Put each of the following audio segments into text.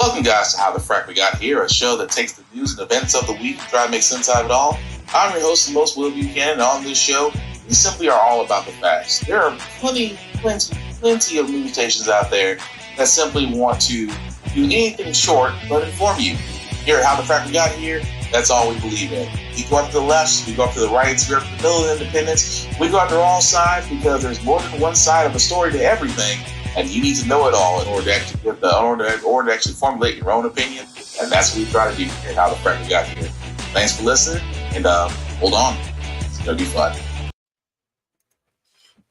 Welcome, guys, to How the Frack We Got Here, a show that takes the news and events of the week and try to make sense out of it all. I'm your host, the most Will Buchanan, and on this show, we simply are all about the facts. There are plenty of news stations out there that simply want to do anything short but inform you. Here at How the Frack We Got Here, that's all we believe in. We go up to the left, we go up to the right, we go up to the middle of independence. We go after all sides because there's more than one side of a story to everything, and you need to know it all in order to actually formulate your own opinion. And that's what we try to do here at How the Frack We Got Here. Thanks for listening, and hold on, it's gonna be fun.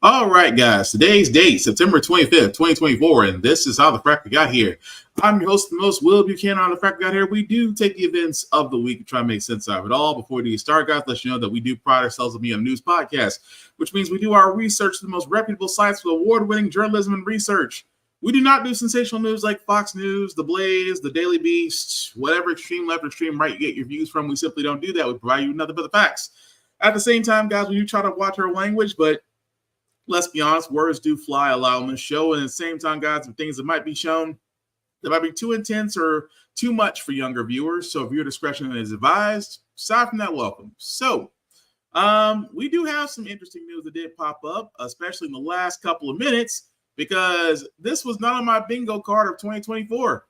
All right, guys. Today's date, September 25th, 2024, and this is How the Frack We Got Here. I'm your host, the most Will Buchanan. On the Frack We Got Here, we do take the events of the week and try to make sense out of it all. Before we do start, guys, let you know that we do pride ourselves on being a news podcast, which means we do our research to the most reputable sites with award-winning journalism and research. We do not do sensational news like Fox News, The Blaze, The Daily Beast, whatever extreme left or extreme right you get your views from. We simply don't do that. We provide you nothing but the facts. At the same time, guys, we do try to watch our language, but let's be honest, words do fly a lot on this show. And at the same time, guys, some things that might be shown that might be too intense or too much for younger viewers. So viewer discretion is advised. Aside from that, welcome. So we do have some interesting news that did pop up, especially in the last couple of minutes, because this was not on my bingo card of 2024.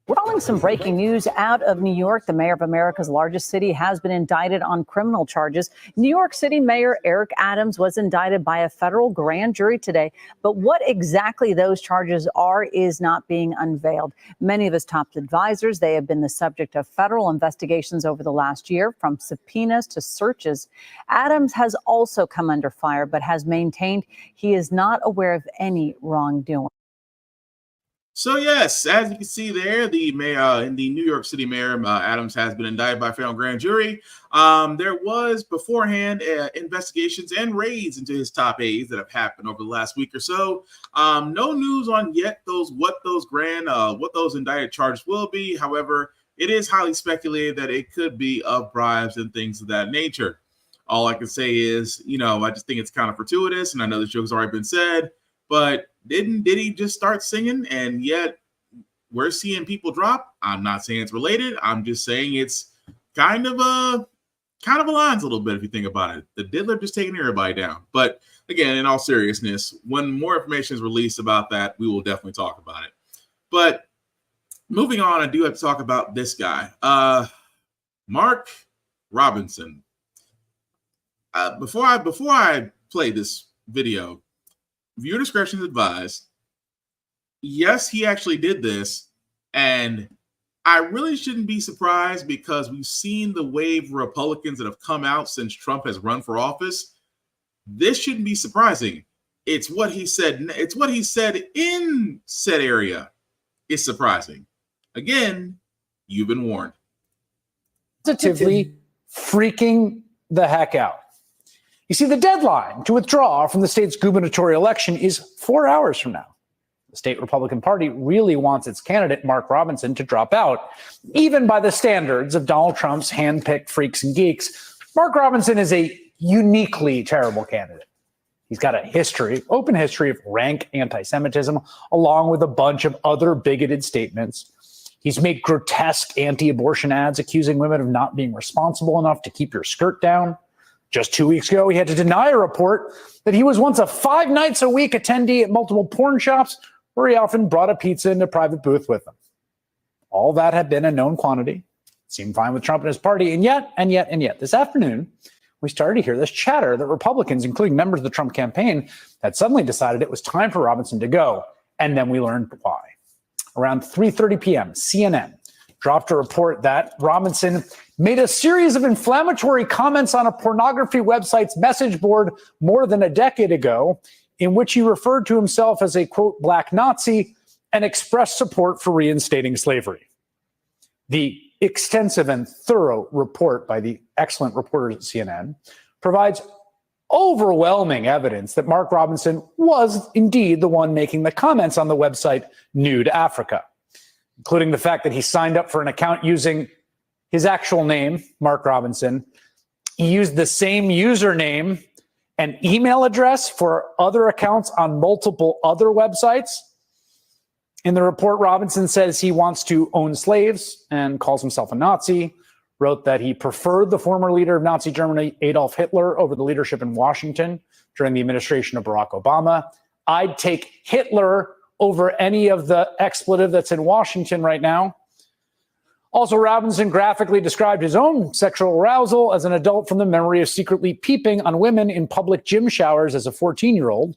We're calling some breaking news out of New York. The mayor of America's largest city has been indicted on criminal charges. New York City Mayor Eric Adams was indicted by a federal grand jury today. But what exactly those charges are is not being unveiled. Many of his top advisors, they have been the subject of federal investigations over the last year, from subpoenas to searches. Adams has also come under fire, but has maintained he is not aware of any wrongdoing. So yes, as you can see there, the mayor in the New York City mayor, Adams, has been indicted by a federal grand jury. There was beforehand investigations and raids into his top aides that have happened over the last week or so. No news on yet what those indicted charges will be. However, it is highly speculated that it could be of bribes and things of that nature. All I can say is, I just think it's kind of fortuitous, and I know the joke's already been said, but did he just start singing and yet we're seeing people drop? I'm not saying it's related. I'm just saying it's kind of aligns a little bit if you think about it. The diddler just taking everybody down. But again, in all seriousness, when more information is released about that, we will definitely talk about it. But moving on, I do have to talk about this guy, Mark Robinson. Before I play this video, viewer discretion is advised. Yes, he actually did this, and I really shouldn't be surprised because we've seen the wave of Republicans that have come out since Trump has run for office. This shouldn't be surprising. It's what he said. It's what he said in said area is surprising. Again, you've been warned. Positively freaking the heck out. You see, the deadline to withdraw from the state's gubernatorial election is 4 hours from now. The state Republican Party really wants its candidate, Mark Robinson, to drop out. Even by the standards of Donald Trump's handpicked freaks and geeks, Mark Robinson is a uniquely terrible candidate. He's got a open history of rank anti-Semitism, along with a bunch of other bigoted statements. He's made grotesque anti-abortion ads accusing women of not being responsible enough to keep your skirt down. Just 2 weeks ago, he had to deny a report that he was once a 5 nights a week attendee at multiple porn shops where he often brought a pizza in a private booth with him. All that had been a known quantity. Seemed fine with Trump and his party. And yet, this afternoon, we started to hear this chatter that Republicans, including members of the Trump campaign, had suddenly decided it was time for Robinson to go. And then we learned why. Around 3:30 p.m., CNN dropped a report that Robinson made a series of inflammatory comments on a pornography website's message board more than a decade ago, in which he referred to himself as a, quote, black Nazi and expressed support for reinstating slavery. The extensive and thorough report by the excellent reporters at CNN provides overwhelming evidence that Mark Robinson was indeed the one making the comments on the website Nude Africa, including the fact that he signed up for an account using his actual name, Mark Robinson. He used the same username and email address for other accounts on multiple other websites. In the report, Robinson says he wants to own slaves and calls himself a Nazi, wrote that he preferred the former leader of Nazi Germany, Adolf Hitler, over the leadership in Washington during the administration of Barack Obama. I'd take Hitler over any of the expletive that's in Washington right now. Also, Robinson graphically described his own sexual arousal as an adult from the memory of secretly peeping on women in public gym showers as a 14-year-old.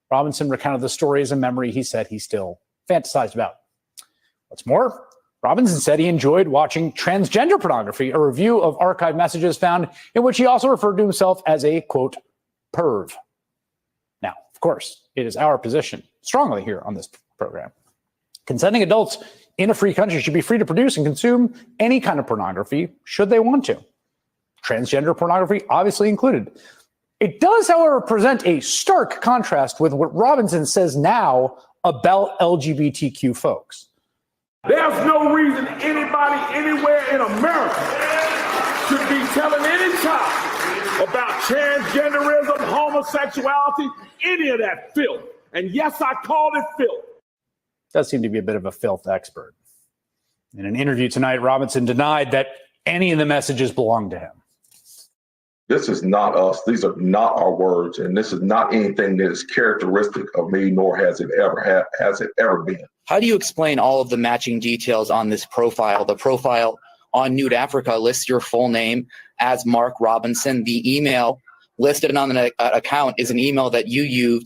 Robinson recounted the story as a memory he said he still fantasized about. What's more, Robinson said he enjoyed watching transgender pornography, a review of archived messages found in which he also referred to himself as a, quote, perv. Now, of course, it is our position strongly here on this program. Consenting adults in a free country should be free to produce and consume any kind of pornography should they want to. Transgender pornography obviously included. It does, however, present a stark contrast with what Robinson says now about LGBTQ folks. There's no reason anybody anywhere in America should be telling any child about transgenderism, homosexuality, any of that filth. And yes, I called it filth. Does seem to be a bit of a filth expert. In an interview tonight, Robinson denied that any of the messages belonged to him. This is not us. These are not our words, and this is not anything that is characteristic of me, nor has it ever been. How do you explain all of the matching details on this profile? The profile on Nude Africa lists your full name as Mark Robinson. The email listed on the account is an email that you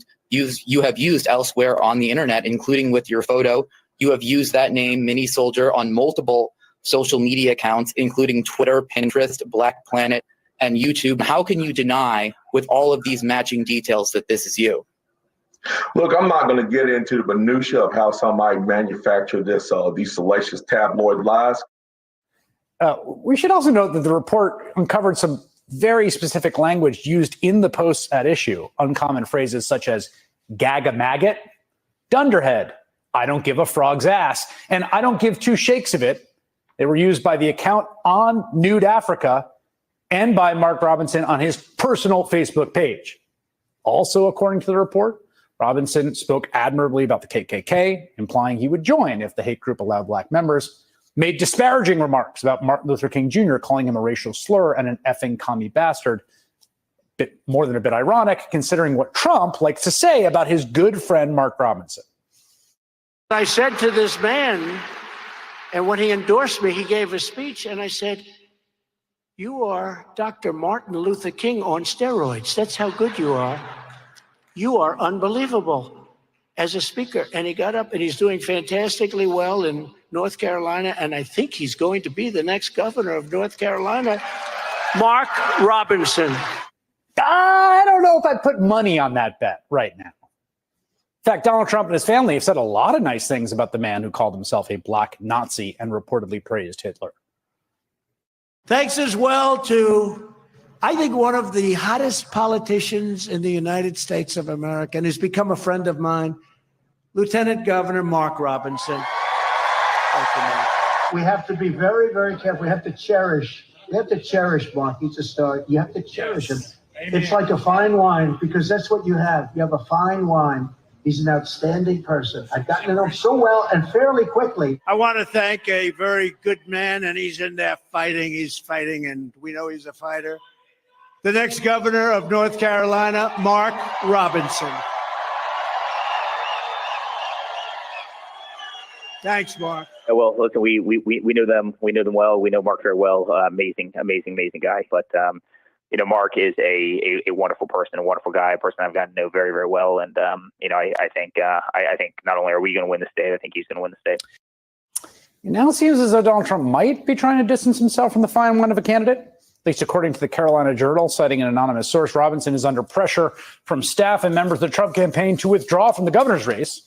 have used elsewhere on the internet, including with your photo. You have used that name, Mini Soldier, on multiple social media accounts, including Twitter, Pinterest, Black Planet, and YouTube. How can you deny, with all of these matching details, that this is you? Look, I'm not going to get into the minutia of how somebody manufactured these salacious tabloid lies. We should also note that the report uncovered some very specific language used in the posts at issue. Uncommon phrases such as gag a maggot, dunderhead, I don't give a frog's ass, and I don't give two shakes of it. They were used by the account on Nude Africa and by Mark Robinson on his personal Facebook page. Also, according to the report, Robinson spoke admirably about the KKK, implying he would join if the hate group allowed black members, made disparaging remarks about Martin Luther King Jr., calling him a racial slur and an effing commie bastard. Bit more than a bit ironic, considering what Trump likes to say about his good friend Mark Robinson. I said to this man, and when he endorsed me, he gave a speech, and I said, "You are Dr. Martin Luther King on steroids. That's how good you are. You are unbelievable as a speaker." And he got up and he's doing fantastically well in North Carolina. And I think he's going to be the next governor of North Carolina, Mark Robinson. I don't know if I'd put money on that bet right now. In fact, Donald Trump and his family have said a lot of nice things about the man who called himself a black Nazi and reportedly praised Hitler. Thanks as well to, I think, one of the hottest politicians in the United States of America, and who's become a friend of mine, Lieutenant Governor Mark Robinson. Thank you, Mark. We have to be very, very careful. We have to cherish Mark. He's a star. You have to cherish him. Amen. It's like a fine wine, because that's what you have. You have a fine wine. He's an outstanding person. I've gotten to know him so well and fairly quickly. I want to thank a very good man, and he's in there fighting. He's fighting, and we know he's a fighter. The next governor of North Carolina, Mark Robinson. Thanks, Mark. Well, listen, we know them. We know them well. We know Mark very well. Amazing guy. But Mark is a wonderful person, a wonderful guy, a person I've gotten to know very, very well. And I think not only are we going to win the state, I think he's going to win the state. It now seems as though Donald Trump might be trying to distance himself from the fine wine of a candidate. At least according to the Carolina Journal, citing an anonymous source, Robinson is under pressure from staff and members of the Trump campaign to withdraw from the governor's race.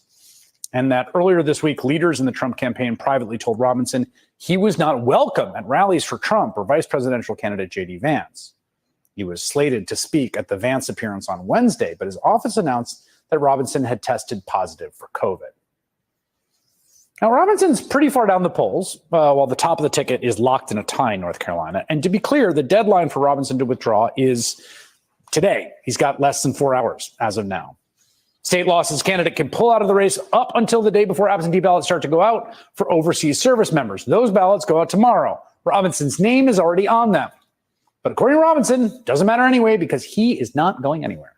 And that earlier this week, leaders in the Trump campaign privately told Robinson he was not welcome at rallies for Trump or vice presidential candidate J.D. Vance. He was slated to speak at the Vance appearance on Wednesday, but his office announced that Robinson had tested positive for COVID. Now, Robinson's pretty far down the polls, while the top of the ticket is locked in a tie in North Carolina. And to be clear, the deadline for Robinson to withdraw is today. He's got less than 4 hours as of now. State law says candidate can pull out of the race up until the day before absentee ballots start to go out for overseas service members. Those ballots go out tomorrow. Robinson's name is already on them. But according to Robinson, doesn't matter anyway because he is not going anywhere.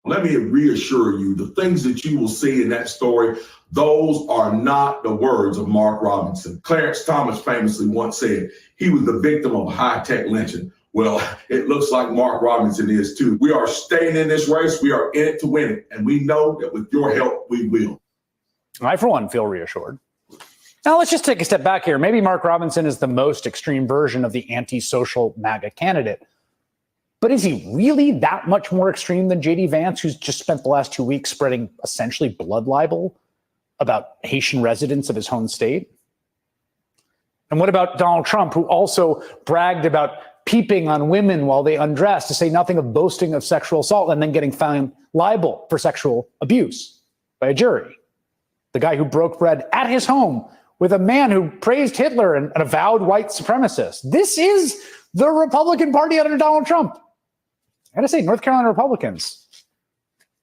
Let me reassure you, the things that you will see in that story, those are not the words of Mark Robinson. Clarence Thomas famously once said he was the victim of high-tech lynching. Well, it looks like Mark Robinson is too. We are staying in this race. We are in it to win it. And we know that with your help, we will. I, for one, feel reassured. Now, let's just take a step back here. Maybe Mark Robinson is the most extreme version of the antisocial MAGA candidate. But is he really that much more extreme than J.D. Vance, who's just spent the last 2 weeks spreading essentially blood libel about Haitian residents of his home state? And what about Donald Trump, who also bragged about peeping on women while they undress, to say nothing of boasting of sexual assault and then getting found liable for sexual abuse by a jury? The guy who broke bread at his home with a man who praised Hitler and an avowed white supremacist. This is the Republican Party under Donald Trump. I gotta say, North Carolina Republicans,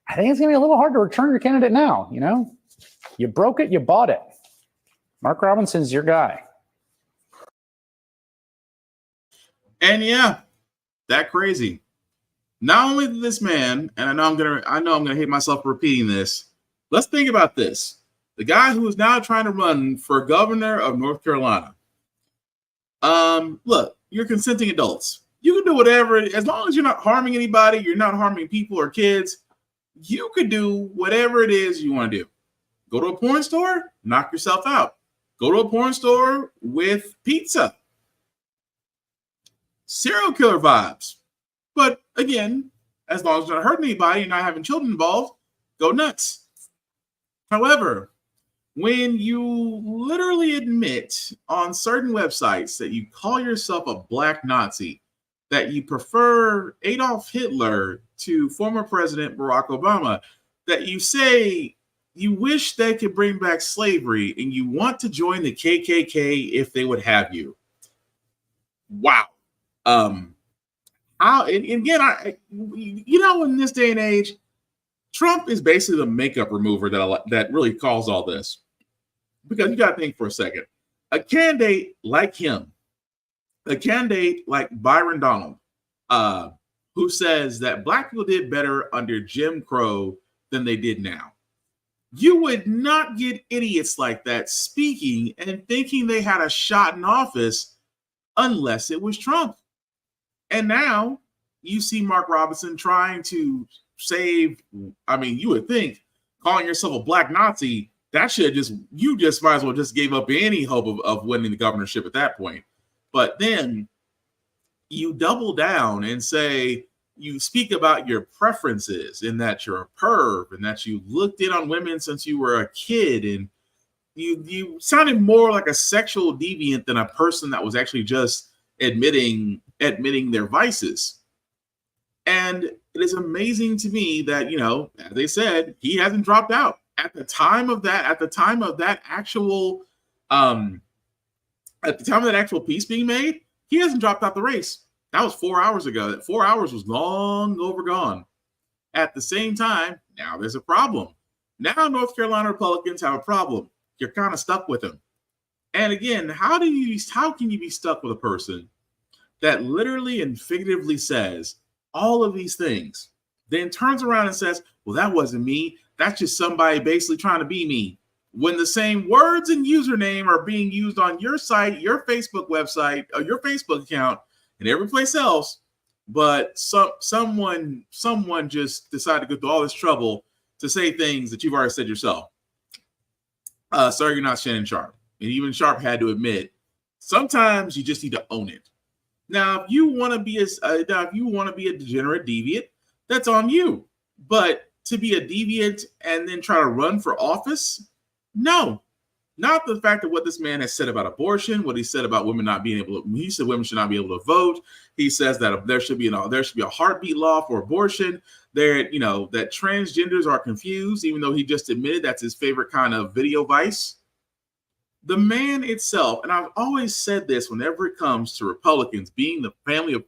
I think it's gonna be a little hard to return your candidate now, you know? You broke it, you bought it. Mark Robinson's your guy. And yeah, that crazy. Not only did this man, and I know I'm gonna hate myself for repeating this. Let's think about this. The guy who is now trying to run for governor of North Carolina. Look, you're consenting adults. You can do whatever, as long as you're not harming anybody, you're not harming people or kids, you could do whatever it is you want to do. Go to a porn store, knock yourself out. Go to a porn store with pizza. Serial killer vibes. But again, as long as you're not hurting anybody and not having children involved, go nuts. However, when you literally admit on certain websites that you call yourself a black Nazi, that you prefer Adolf Hitler to former President Barack Obama, that you say you wish they could bring back slavery and you want to join the KKK if they would have you. Wow. And again, in this day and age, Trump is basically the makeup remover that really caused all this. Because you got to think for a second. A candidate like him, a candidate like Byron Donald, who says that black people did better under Jim Crow than they did now. You would not get idiots like that speaking and thinking they had a shot in office unless it was Trump. And now you see Mark Robinson trying to save, you would think calling yourself a black Nazi, that should you might as well just gave up any hope of winning the governorship at that point. But then you double down and say, you speak about your preferences and that you're a perv and that you looked in on women since you were a kid. And you sounded more like a sexual deviant than a person that was actually just admitting their vices. And it is amazing to me that, as they said, he hasn't dropped out. At the time of that actual piece being made, he hasn't dropped out the race. That was 4 hours ago. That 4 hours was long overgone. At the same time, now there's a problem. Now North Carolina Republicans have a problem. You're kind of stuck with him. And again, how can you be stuck with a person that literally and figuratively says all of these things, then turns around and says, well, that wasn't me. That's just somebody basically trying to be me. When the same words and username are being used on your site, your Facebook website, or your Facebook account, and every place else, but someone just decided to go through all this trouble to say things that you've already said yourself. Sorry, you're not Shannon Sharp. And even Sharp had to admit, sometimes you just need to own it. Now, if you want to be a degenerate deviant, that's on you. But to be a deviant and then try to run for office, no. Not the fact of what this man has said about abortion, what he said about women not being able to. He said women should not be able to vote. He says that there should be a heartbeat law for abortion. That transgenders are confused, even though he just admitted that's his favorite kind of video vice. The man itself, and I've always said this whenever it comes to Republicans being the family of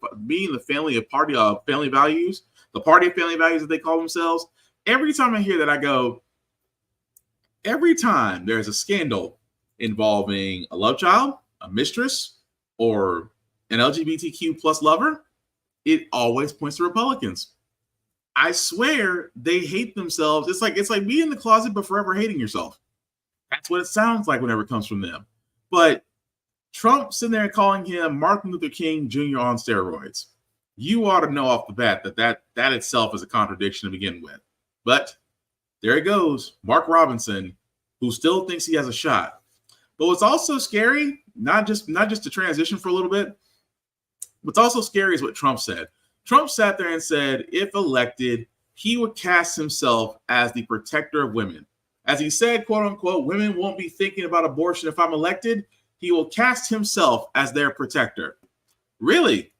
family values, the party of family values that they call themselves. every time I hear that, I go, every time there's a scandal involving a love child, a mistress, or an LGBTQ plus lover, it always points to Republicans. I swear they hate themselves. It's like being in the closet but forever hating yourself. That's what it sounds like whenever it comes from them. But Trump sitting there calling him Martin Luther King Jr. on steroids. You ought to know off the bat that itself is a contradiction to begin with. But there it goes, Mark Robinson, who still thinks he has a shot. But what's also scary, not just to transition for a little bit, what's also scary is what Trump said. Trump sat there and said, if elected, he would cast himself as the protector of women. As he said, quote unquote, women won't be thinking about abortion if I'm elected. He will cast himself as their protector. Really?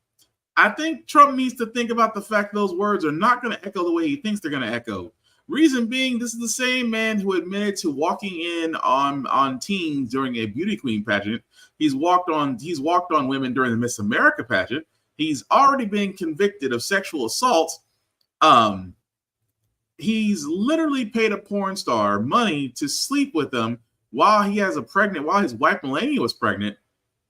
I think Trump needs to think about the fact those words are not going to echo the way he thinks they're going to echo. Reason being, this is the same man who admitted to walking in on teens during a beauty queen pageant. He's walked on women during the Miss America pageant. He's already been convicted of sexual assault. He's literally paid a porn star money to sleep with him while his wife Melania was pregnant.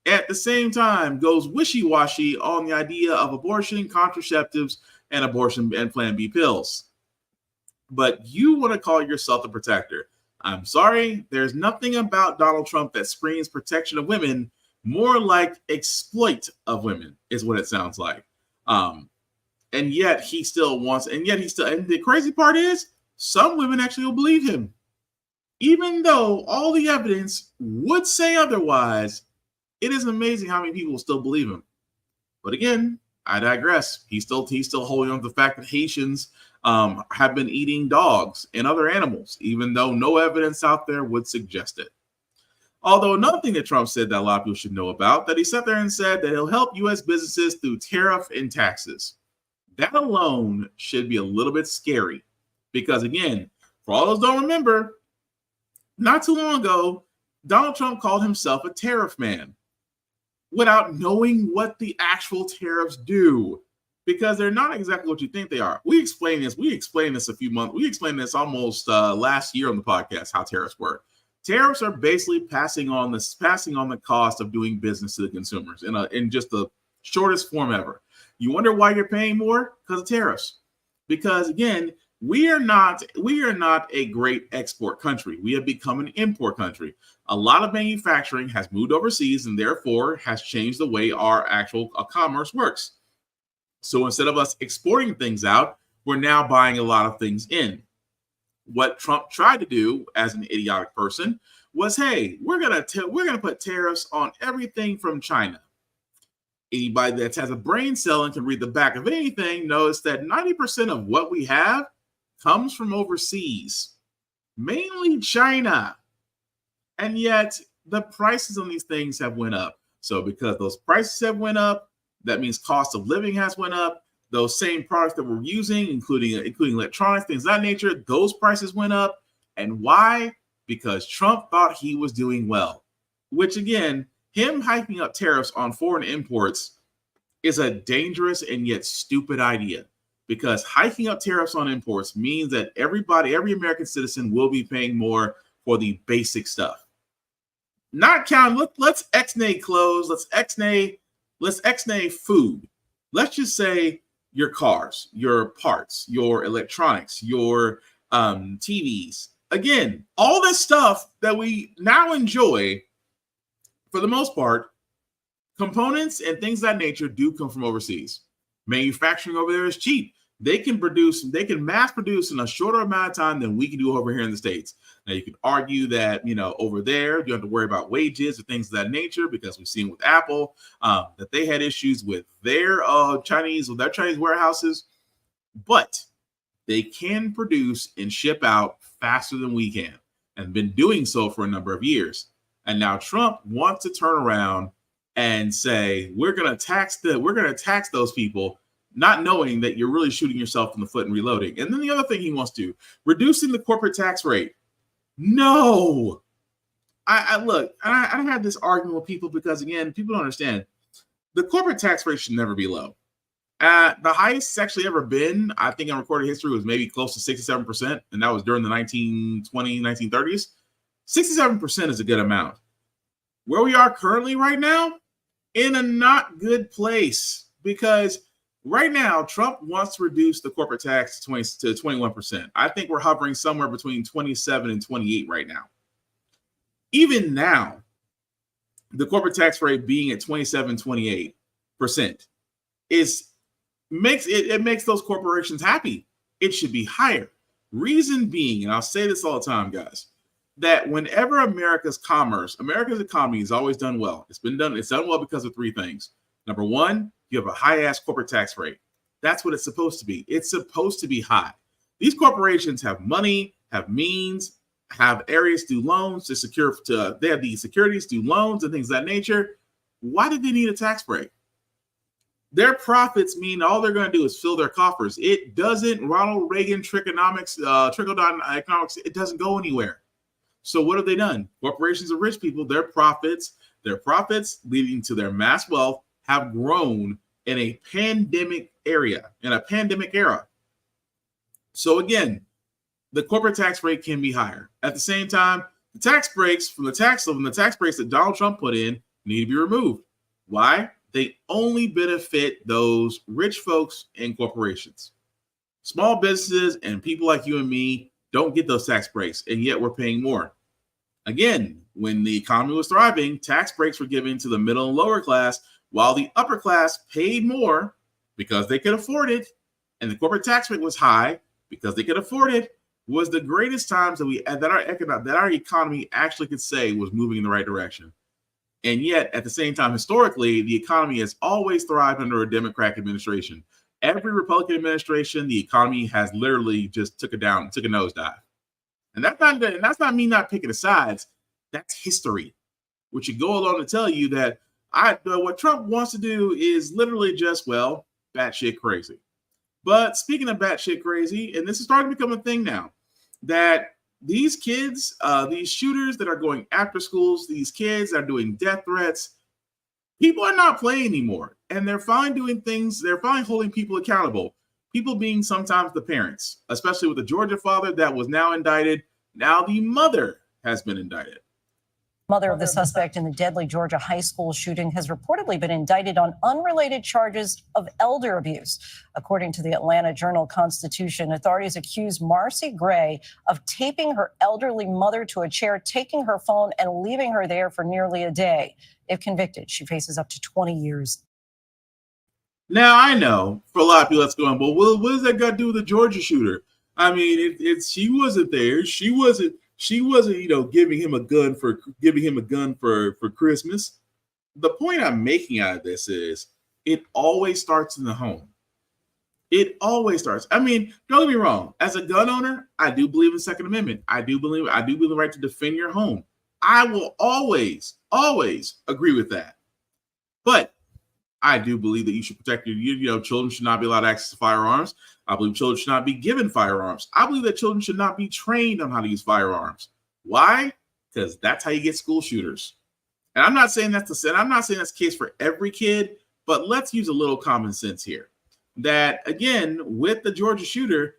At the same time, goes wishy-washy on the idea of abortion, contraceptives, and abortion and Plan B pills. But you want to call yourself a protector. I'm sorry, there's nothing about Donald Trump that screams protection of women, more like exploit of women is what it sounds like. And yet the crazy part is some women actually will believe him. Even though all the evidence would say otherwise, it is amazing how many people still believe him. But again, I digress. He's still holding on to the fact that Haitians have been eating dogs and other animals, even though no evidence out there would suggest it. Although another thing that Trump said that a lot of people should know about, that he sat there and said that he'll help U.S. businesses through tariff and taxes. That alone should be a little bit scary because, again, for all those who don't remember, not too long ago, Donald Trump called himself a tariff man without knowing what the actual tariffs do, because they're not exactly what you think they are. We explained this a few months. We explained this almost last year on the podcast, how tariffs work. Tariffs are basically passing on the cost of doing business to the consumers in just the shortest form ever. You wonder why you're paying more? Because of tariffs. Because again, we are not a great export country. We have become an import country. A lot of manufacturing has moved overseas and therefore has changed the way our actual commerce works. So instead of us exporting things out, we're now buying a lot of things in. What Trump tried to do as an idiotic person was, hey, we're gonna put tariffs on everything from China. Anybody that has a brain cell and can read the back of anything knows that 90% of what we have comes from overseas, mainly China. And yet the prices on these things have went up. So because those prices have went up, that means cost of living has went up. Those same products that we're using, including electronics, things of that nature, those prices went up. And why? Because Trump thought he was doing well, which again, him hiking up tariffs on foreign imports is a dangerous and yet stupid idea, because hiking up tariffs on imports means that every American citizen will be paying more for the basic stuff. Not counting, let's ex-nay clothes, let's ex-nay food. Let's just say your cars, your parts, your electronics, your TVs. Again, all this stuff that we now enjoy, for the most part, components and things of that nature do come from overseas. Manufacturing over there is cheap. They can mass produce in a shorter amount of time than we can do over here in the States. Now, you could argue that, over there, you have to worry about wages or things of that nature, because we've seen with Apple that they had issues with their Chinese warehouses, but they can produce and ship out faster than we can, and been doing so for a number of years. And now Trump wants to turn around and say, we're going to tax those people, not knowing that you're really shooting yourself in the foot and reloading. And then the other thing he wants to, reducing the corporate tax rate. No. I had this argument with people because, again, people don't understand. The corporate tax rate should never be low. The highest it's actually ever been, I think in recorded history, was maybe close to 67%, and that was during the 1920s, 1930s. 67% is a good amount. Where we are currently right now, in a not good place, because right now Trump wants to reduce the corporate tax to 21%. I think we're hovering somewhere between 27 and 28 right now. Even now, the corporate tax rate being at 27, 28% makes those corporations happy. It should be higher. Reason being, and I'll say this all the time, guys, that whenever America's economy has always done well. It's done well because of three things. Number one, you have a high-ass corporate tax rate. That's what it's supposed to be. It's supposed to be high. These corporations have money, have means, have areas to do loans they have the securities to do loans and things of that nature. Why did they need a tax break? Their profits mean all they're going to do is fill their coffers. It doesn't, Ronald Reagan trickle-down economics, it doesn't go anywhere. So what have they done? Corporations of rich people, their profits leading to their mass wealth have grown in a pandemic era. So again, the corporate tax rate can be higher. At the same time, the tax breaks that Donald Trump put in need to be removed. Why? They only benefit those rich folks and corporations. Small businesses and people like you and me don't get those tax breaks, and yet we're paying more. Again, when the economy was thriving, tax breaks were given to the middle and lower class, while the upper class paid more because they could afford it, and the corporate tax rate was high because they could afford it. Was the greatest times that our economy actually could say was moving in the right direction. And yet, at the same time, historically, the economy has always thrived under a Democratic administration. Every Republican administration, the economy has literally just took a nosedive. And that's not me not picking the sides. That's history, which should go along to tell you that what Trump wants to do is literally just, batshit crazy. But speaking of batshit crazy, and this is starting to become a thing now, that these kids, these shooters that are going after schools, these kids that are doing death threats, people are not playing anymore. And they're fine doing things. They're fine holding people accountable. People being sometimes the parents, especially with the Georgia father that was now indicted. Now the mother has been indicted. Mother of the suspect in the deadly Georgia high school shooting has reportedly been indicted on unrelated charges of elder abuse. According to the Atlanta Journal-Constitution, authorities accuse Marcy Gray of taping her elderly mother to a chair, taking her phone, and leaving her there for nearly a day. If convicted, she faces up to 20 years. Now, I know for a lot of people that's going, well, what does that got to do with the Georgia shooter? I mean, she wasn't there. She wasn't, giving him a gun for Christmas. The point I'm making out of this is it always starts in the home. It always starts. I mean, don't get me wrong. As a gun owner, I do believe in the Second Amendment. I do believe the right to defend your home. I will always agree with that. But I do believe that you should protect your children should not be allowed access to firearms. I believe children should not be given firearms. I believe that children should not be trained on how to use firearms. Why? Because that's how you get school shooters. And I'm not saying that's the case for every kid, but let's use a little common sense here. That again, with the Georgia shooter,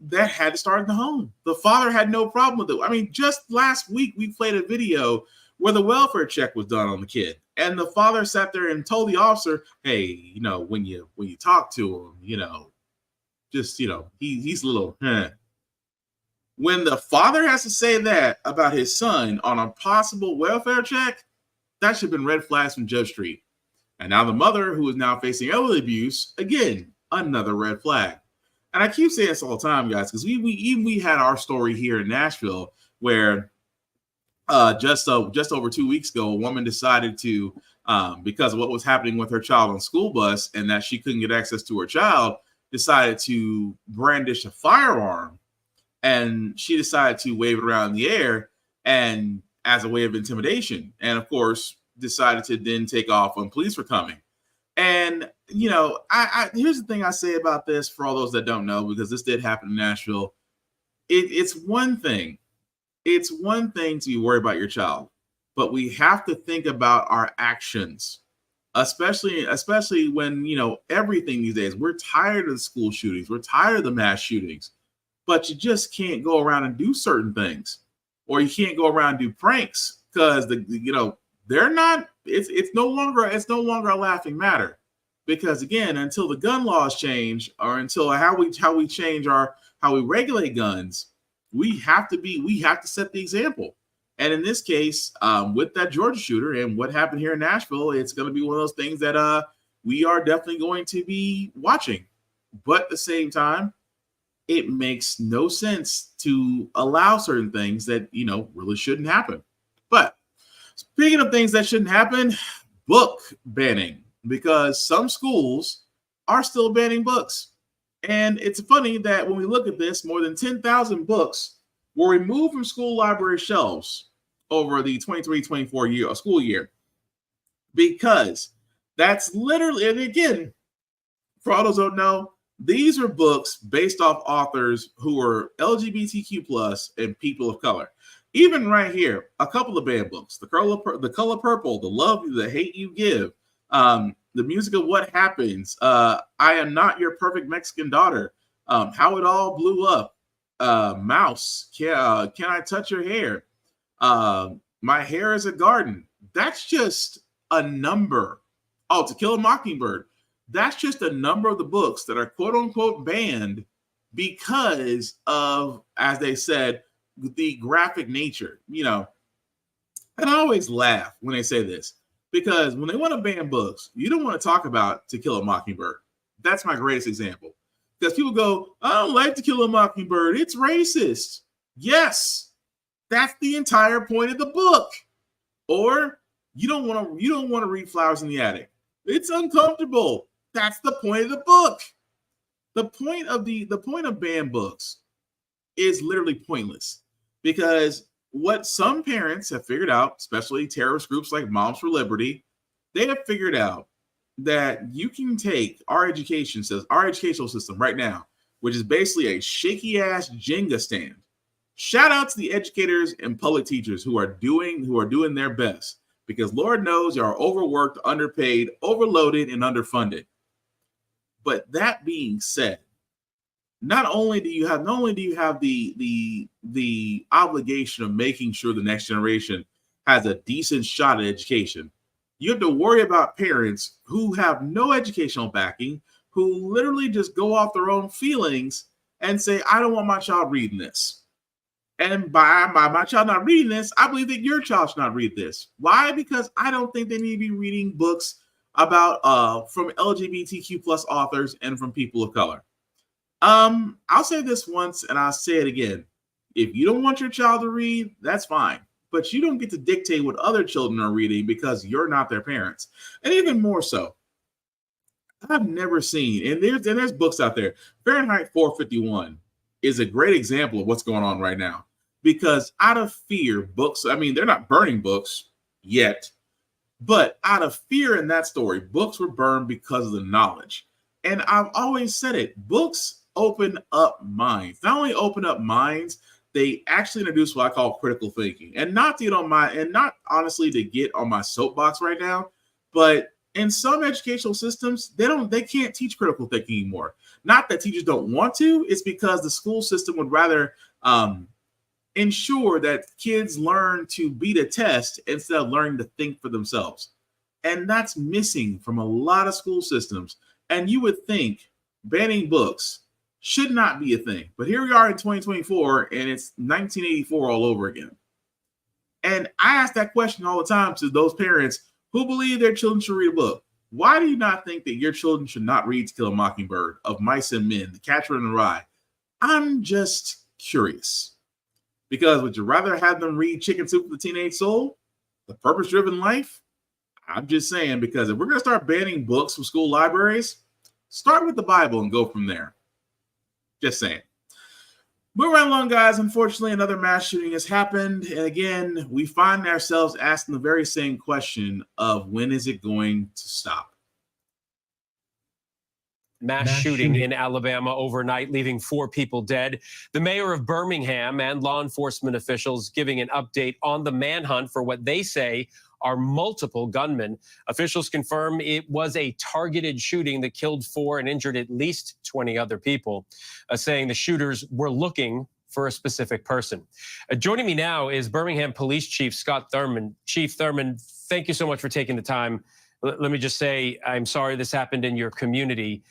that had to start in the home. The father had no problem with it. I mean, just last week we played a video where the welfare check was done on the kid. And the father sat there and told the officer, hey, when you talk to him, he's a little, When the father has to say that about his son on a possible welfare check, that should have been red flags from Judge Street. And now the mother, who is now facing elderly abuse, again, another red flag. And I keep saying this all the time, guys, because we had our story here in Nashville where just over 2 weeks ago, a woman decided to, because of what was happening with her child on school bus and that she couldn't get access to her child, decided to brandish a firearm, and she decided to wave it around in the air and as a way of intimidation, and of course decided to then take off when police were coming. And I here's the thing I say about this for all those that don't know, because this did happen in Nashville. It's one thing. It's one thing to be worried about your child, but we have to think about our actions especially when, everything these days, we're tired of the school shootings, we're tired of the mass shootings, but you just can't go around and do certain things, or you can't go around and do pranks because they're not. It's no longer a laughing matter, because again, until the gun laws change, or until how we change how we regulate guns, we have to set the example. And in this case, with that Georgia shooter and what happened here in Nashville, it's going to be one of those things that we are definitely going to be watching. But at the same time, it makes no sense to allow certain things that, really shouldn't happen. But speaking of things that shouldn't happen, book banning, because some schools are still banning books. And it's funny that when we look at this, more than 10,000 books were removed from school library shelves over the 23-24 school year, because that's literally, and again, for all those who don't know, these are books based off authors who are LGBTQ plus and people of color. Even right here, a couple of banned books: The Color Purple, The Love, The Hate You Give, The Music of What Happens, I Am Not Your Perfect Mexican Daughter, How It All Blew Up, Mouse, Can I Touch Your Hair, My Hair is a Garden. That's just a number. Oh, To Kill a Mockingbird. That's just a number of the books that are quote unquote banned because of, as they said, the graphic nature, And I always laugh when they say this, because when they want to ban books, you don't want to talk about To Kill a Mockingbird. That's my greatest example. Because people go, I don't like To Kill a Mockingbird, it's racist. Yes, that's the entire point of the book. Or you don't want to read Flowers in the Attic. It's uncomfortable. That's the point of the book. The point of banned books is literally pointless, because what some parents have figured out, especially terrorist groups like Moms for Liberty, they have figured out that you can take our educational system right now, which is basically a shaky ass Jenga stand. Shout out to the educators and public teachers who are doing their best, because Lord knows you are overworked, underpaid, overloaded, and underfunded. But that being said, not only do you have the obligation of making sure the next generation has a decent shot at education, you have to worry about parents who have no educational backing, who literally just go off their own feelings and say, I don't want my child reading this. And by my child not reading this, I believe that your child should not read this. Why? Because I don't think they need to be reading books about from LGBTQ plus authors and from people of color. I'll say this once and I'll say it again. If you don't want your child to read, that's fine. But you don't get to dictate what other children are reading because you're not their parents. And even more so, I've never seen, and there's books out there. Fahrenheit 451 is a great example of what's going on right now. Because out of fear, books, they're not burning books yet, but out of fear in that story, books were burned because of the knowledge. And I've always said it, books open up minds. Not only open up minds, they actually introduce what I call critical thinking. And not honestly to get on my soapbox right now, but in some educational systems, they can't teach critical thinking anymore. Not that teachers don't want to, it's because the school system would rather ensure that kids learn to beat a test instead of learning to think for themselves. And that's missing from a lot of school systems. And you would think banning books should not be a thing. But here we are in 2024, and it's 1984 all over again. And I ask that question all the time to those parents who believe their children should read a book. Why do you not think that your children should not read To Kill a Mockingbird, Of Mice and Men, The Catcher in the Rye? I'm just curious. Because would you rather have them read Chicken Soup for the Teenage Soul, The Purpose-Driven Life? I'm just saying, because if we're going to start banning books from school libraries, start with the Bible and go from there. Just saying. Moving right along, guys. Unfortunately, another mass shooting has happened. And again, we find ourselves asking the very same question of when is it going to stop? Mass shooting in Alabama overnight, leaving 4 people dead. The mayor of Birmingham and law enforcement officials giving an update on the manhunt for what they say are multiple gunmen. Officials confirm it was a targeted shooting that killed 4 and injured at least 20 other people, saying the shooters were looking for a specific person. Joining me now is Birmingham Police Chief Scott Thurman. Chief Thurman, thank you so much for taking the time. Let me just say, I'm sorry this happened in your community.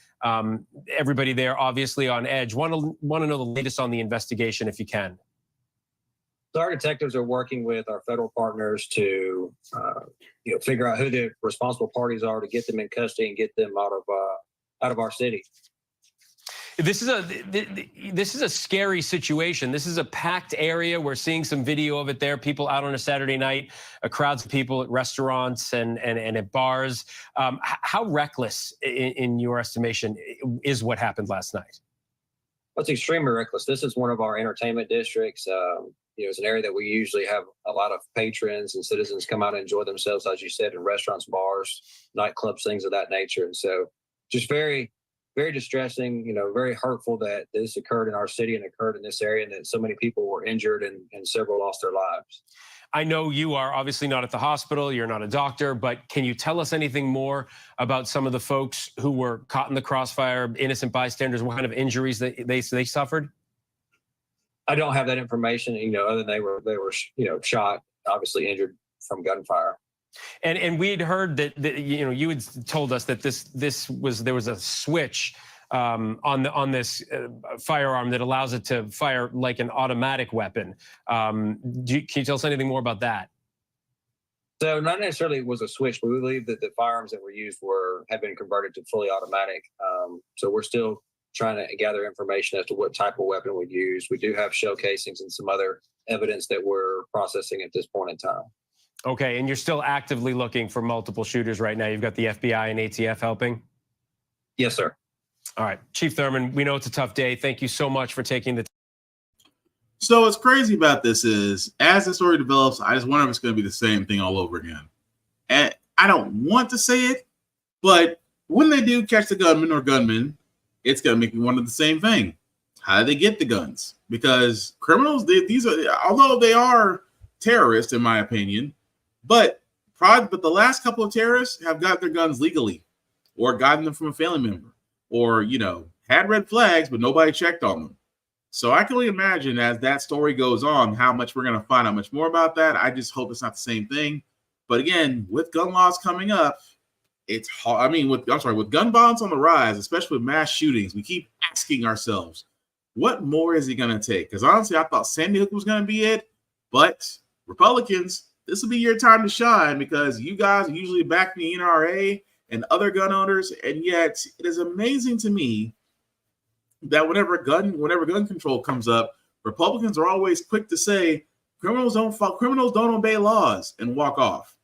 Everybody there obviously on edge. Want to know the latest on the investigation if you can. So our detectives are working with our federal partners to figure out who the responsible parties are to get them in custody and get them out of our city. This is a scary situation. This is a packed area. We're seeing some video of it there. People out on a Saturday night, crowds of people at restaurants and at bars. How reckless, in your estimation, is what happened last night? Well, it's extremely reckless. This is one of our entertainment districts. It's an area that we usually have a lot of patrons and citizens come out and enjoy themselves, as you said, in restaurants, bars, nightclubs, things of that nature. And so just very, very distressing, very hurtful that this occurred in our city and occurred in this area and that so many people were injured and several lost their lives. I know you are obviously not at the hospital, you're not a doctor, but can you tell us anything more about some of the folks who were caught in the crossfire, innocent bystanders, what kind of injuries they suffered? I don't have that information, other than they were shot, obviously injured from gunfire. And we had heard that you had told us that there was a switch on this firearm that allows it to fire like an automatic weapon. Can you tell us anything more about that? So not necessarily it was a switch, but we believe that the firearms that were used had been converted to fully automatic. So we're still trying to gather information as to what type of weapon we use. We do have shell casings and some other evidence that we're processing at this point in time. Okay, and you're still actively looking for multiple shooters right now. You've got the FBI and ATF helping? Yes, sir. All right, Chief Thurman, we know it's a tough day. Thank you so much for taking the time. So what's crazy about this is, as the story develops, I just wonder if it's going to be the same thing all over again. And I don't want to say it, but when they do catch the gunman or gunman, it's going to make me wonder the same thing. How do they get the guns? Because criminals, these are, although they are terrorists, in my opinion, but the last couple of terrorists have got their guns legally or gotten them from a family member or, had red flags, but nobody checked on them. So I can only imagine as that story goes on, how much we're going to find out much more about that. I just hope it's not the same thing. But again, with gun laws coming up, it's hard. I mean, with gun violence on the rise, especially with mass shootings, we keep asking ourselves, what more is it going to take? Because honestly, I thought Sandy Hook was going to be it, but Republicans, this will be your time to shine because you guys are usually backing the NRA and other gun owners, and yet it is amazing to me that whenever gun control comes up, Republicans are always quick to say criminals don't obey laws and walk off.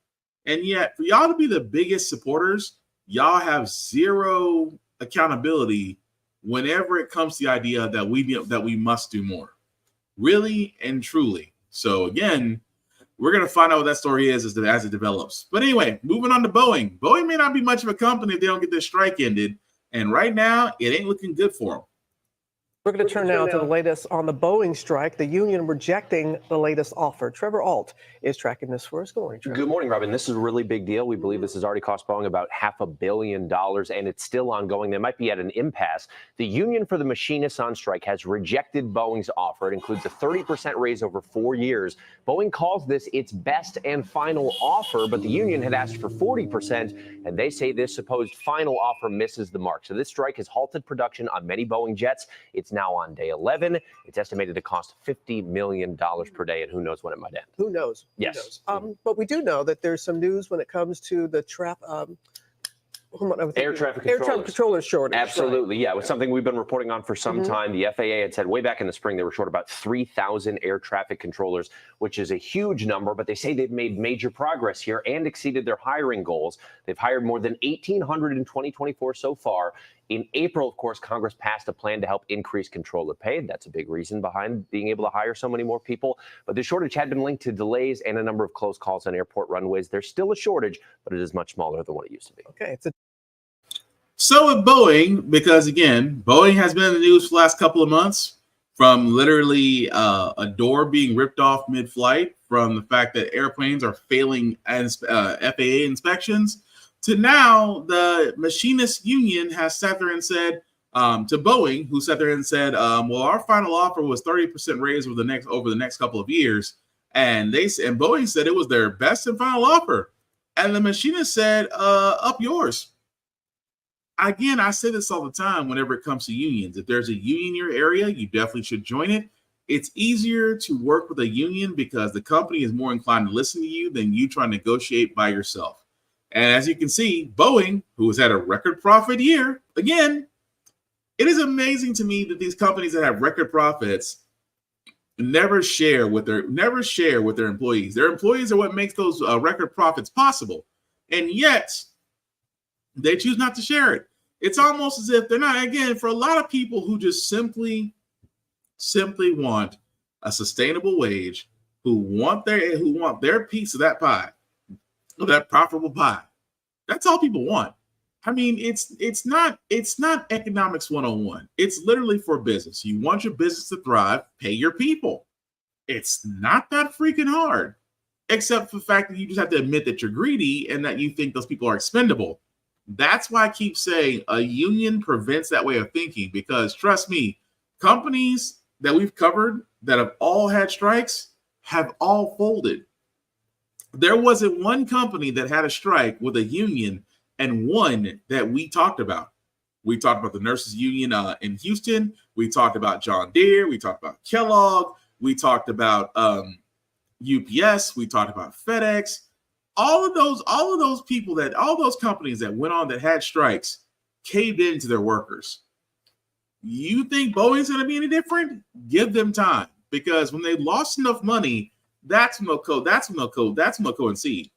And yet, for y'all to be the biggest supporters, y'all have zero accountability whenever it comes to the idea that we must do more, really and truly. So again, we're going to find out what that story is as it develops. But anyway, moving on to Boeing. Boeing may not be much of a company if they don't get their strike ended. And right now, it ain't looking good for them. We're going to turn now to the latest on the Boeing strike, the union rejecting the latest offer. Trevor Ault is tracking this for us. Good morning, Trevor. Good morning, Robin. This is a really big deal. We believe this has already cost Boeing about $500 million, and it's still ongoing. They might be at an impasse. The union for the machinists on strike has rejected Boeing's offer. It includes a 30% raise over 4 years. Boeing calls this its best and final offer, but the union had asked for 40%, and they say this supposed final offer misses the mark. So this strike has halted production on many Boeing jets. It's now on day 11. It's estimated to cost $50 million per day, and who knows when it might end. Who knows? Yes. Who knows? But we do know that there's some news when it comes to the air traffic controller shortage. Absolutely, yeah. It was something we've been reporting on for some time. The FAA had said way back in the spring they were short about 3,000 air traffic controllers, which is a huge number, but they say they've made major progress here and exceeded their hiring goals. They've hired more than 1,800 in 2024 so far. In April, of course, Congress passed a plan to help increase controller pay. That's a big reason behind being able to hire so many more people. But the shortage had been linked to delays and a number of close calls on airport runways. There's still a shortage, but it is much smaller than what it used to be. Okay. So with Boeing, because again, Boeing has been in the news for the last couple of months from literally a door being ripped off mid-flight, from the fact that airplanes are failing as FAA inspections, to now the machinist union has sat there and said to Boeing, who sat there and said, well, our final offer was 30% raise over the next couple of years, and Boeing said it was their best and final offer, and the machinist said, up yours. Again, I say this all the time whenever it comes to unions. If there's a union in your area, you definitely should join it. It's easier to work with a union because the company is more inclined to listen to you than you trying to negotiate by yourself. And as you can see, Boeing, who has had a record profit year, again, it is amazing to me that these companies that have record profits never share with their employees. Their employees are what makes those record profits possible. And yet, they choose not to share it. It's almost as if they're not, again, for a lot of people who just simply want a sustainable wage, who want their piece of that pie, of that profitable pie. That's all people want. I mean, it's not economics 101. It's literally for business. You want your business to thrive, pay your people. It's not that freaking hard, except for the fact that you just have to admit that you're greedy and that you think those people are expendable. That's why I keep saying a union prevents that way of thinking, because trust me, companies that we've covered that have all had strikes have all folded. There wasn't one company that had a strike with a union and one that we talked about. We talked about the nurses union in Houston. We talked about John Deere. We talked about Kellogg. We talked about UPS. We talked about FedEx. All of those companies that went on that had strikes caved into their workers. You think Boeing's going to be any different? Give them time, because when they lost enough money, that's when they'll concede.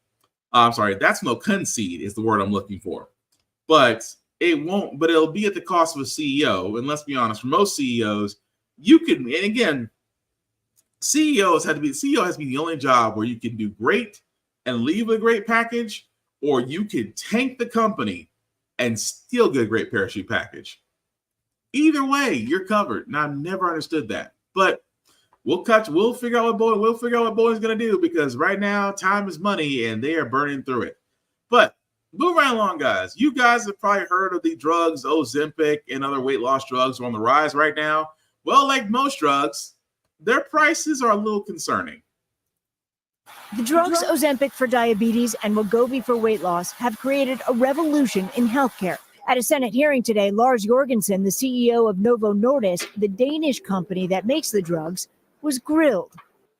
That's when they'll concede is the word I'm looking for. But it'll be at the cost of a CEO. And let's be honest, for most CEOs, and again, CEO has to be the only job where you can do great and leave a great package, or you can tank the company and still get a great parachute package. Either way, you're covered. And I've never understood that. But we'll figure out what Boeing's going to do, because right now time is money and they are burning through it. But move right along, guys. You guys have probably heard of the drugs, Ozempic and other weight loss drugs are on the rise right now. Well, like most drugs, their prices are a little concerning. The drugs Ozempic for diabetes and Wegovy for weight loss have created a revolution in healthcare. At a Senate hearing today, Lars Jorgensen, the CEO of Novo Nordisk, the Danish company that makes the drugs, was grilled.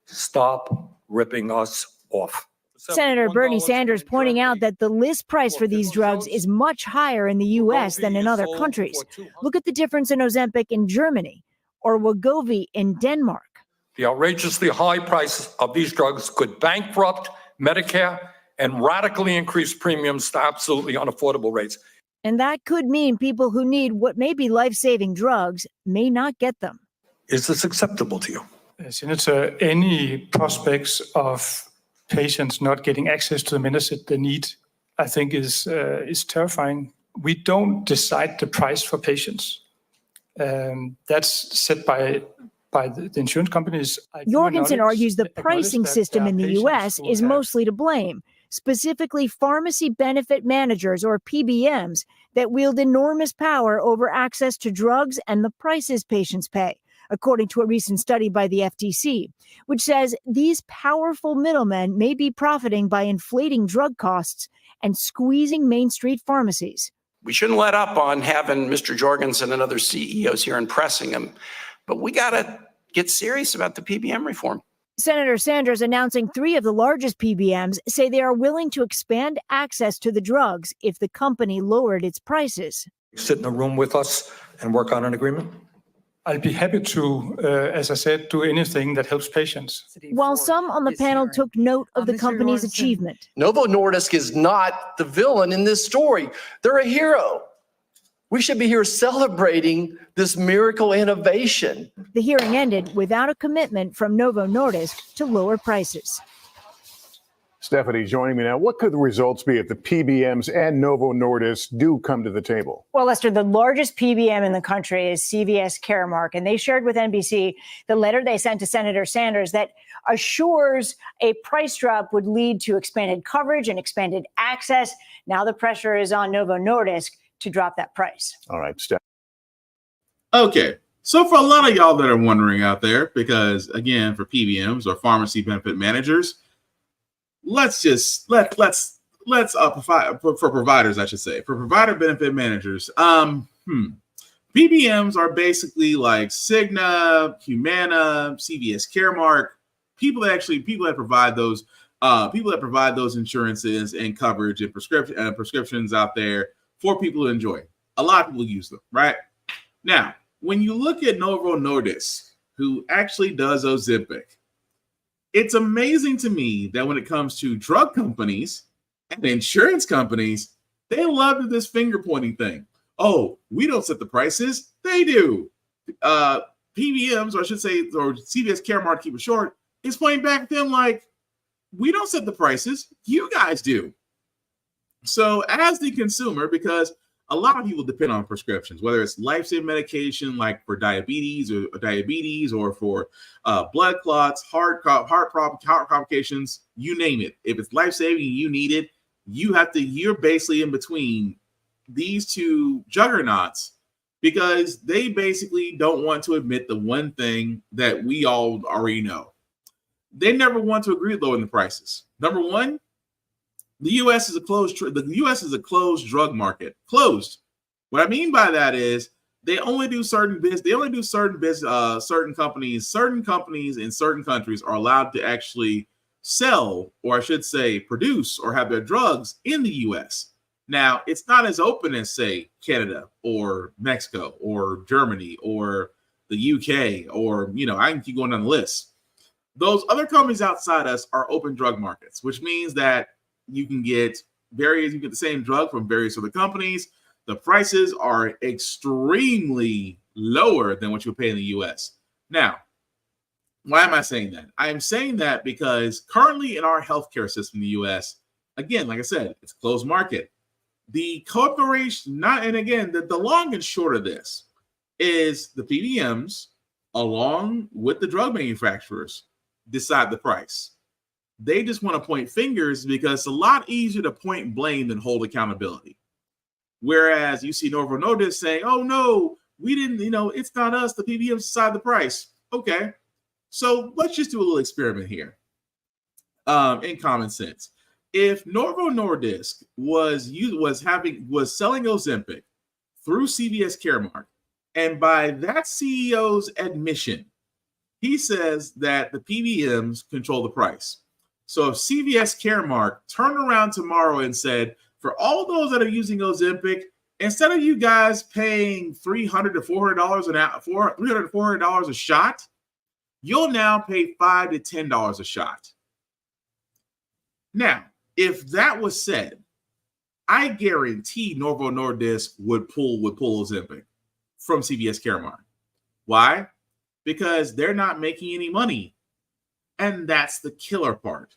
Stop ripping us off. Senator Bernie Sanders pointing out that the list price for these drugs is much higher in the U.S. than in other countries. Look at the difference in Ozempic in Germany or Wegovy in Denmark. The outrageously high price of these drugs could bankrupt Medicare and radically increase premiums to absolutely unaffordable rates. And that could mean people who need what may be life-saving drugs may not get them. Is this acceptable to you? Senator, any prospects of patients not getting access to the medicine they need, I think is terrifying. We don't decide the price for patients. That's set by the insurance companies. Jorgensen argues the pricing system in the U.S. is mostly to blame, specifically pharmacy benefit managers, or PBMs, that wield enormous power over access to drugs and the prices patients pay, according to a recent study by the FTC, which says these powerful middlemen may be profiting by inflating drug costs and squeezing Main Street pharmacies. We shouldn't let up on having Mr. Jorgensen and other CEOs here and pressing him, but we got to get serious about the PBM reform. Senator Sanders announcing 3 of the largest PBMs say they are willing to expand access to the drugs if the company lowered its prices. Sit in a room with us and work on an agreement? I'll be happy to, as I said, do anything that helps patients. While some on the panel took note of the company's achievement. Novo Nordisk is not the villain in this story. They're a hero. We should be here celebrating this miracle innovation. The hearing ended without a commitment from Novo Nordisk to lower prices. Stephanie joining me now. What could the results be if the PBMs and Novo Nordisk do come to the table? Well, Lester, the largest PBM in the country is CVS Caremark, and they shared with NBC the letter they sent to Senator Sanders that assures a price drop would lead to expanded coverage and expanded access. Now the pressure is on Novo Nordisk to drop that price. All right, Steph. Okay. So for a lot of y'all that are wondering out there, because again, for PBMs or pharmacy benefit managers, let's provide for providers, I should say, for provider benefit managers. PBMs are basically like Cigna, Humana, CVS Caremark, people that provide those insurances and coverage and prescriptions out there for people to enjoy. A lot of people use them, right? Now, when you look at Novo Nordisk, who actually does Ozempic, it's amazing to me that when it comes to drug companies and insurance companies, they love this finger pointing thing. Oh, we don't set the prices. They do. PBMs, or I should say, or CVS Caremark, to keep it short, is pointing back at them like, we don't set the prices. You guys do. So as the consumer, because a lot of people depend on prescriptions, whether it's life-saving medication like for diabetes or for blood clots, heart complications, you name it. If it's life-saving and you need it, you're basically in between these two juggernauts because they basically don't want to admit the one thing that we all already know. They never want to agree with lowering the prices. Number one, the U.S. is a closed drug market. Closed. What I mean by that is they only do certain companies. Certain companies in certain countries are allowed to actually sell, or I should say, produce or have their drugs in the U.S. Now, it's not as open as, say, Canada or Mexico or Germany or the UK or, I can keep going down the list. Those other companies outside us are open drug markets, which means that you can get the same drug from various other companies. The prices are extremely lower than what you would pay in the US. Now, why am I saying that? I am saying that because currently in our healthcare system in the US, again, like I said, it's a closed market. The corporation, the long and short of this is the PBMs, along with the drug manufacturers, decide the price. They just want to point fingers because it's a lot easier to point blame than hold accountability. Whereas you see Novo Nordisk saying, oh, no, we didn't, it's not us. The PBMs decide the price. Okay. So let's just do a little experiment here in common sense. If Novo Nordisk was selling Ozempic through CVS Caremark, and by that CEO's admission, he says that the PBMs control the price. So if CVS Caremark turned around tomorrow and said, for all those that are using Ozempic, instead of you guys paying $300 to $400 a shot, you'll now pay $5 to $10 a shot. Now, if that was said, I guarantee Novo Nordisk would pull Ozempic from CVS Caremark. Why? Because they're not making any money. And that's the killer part.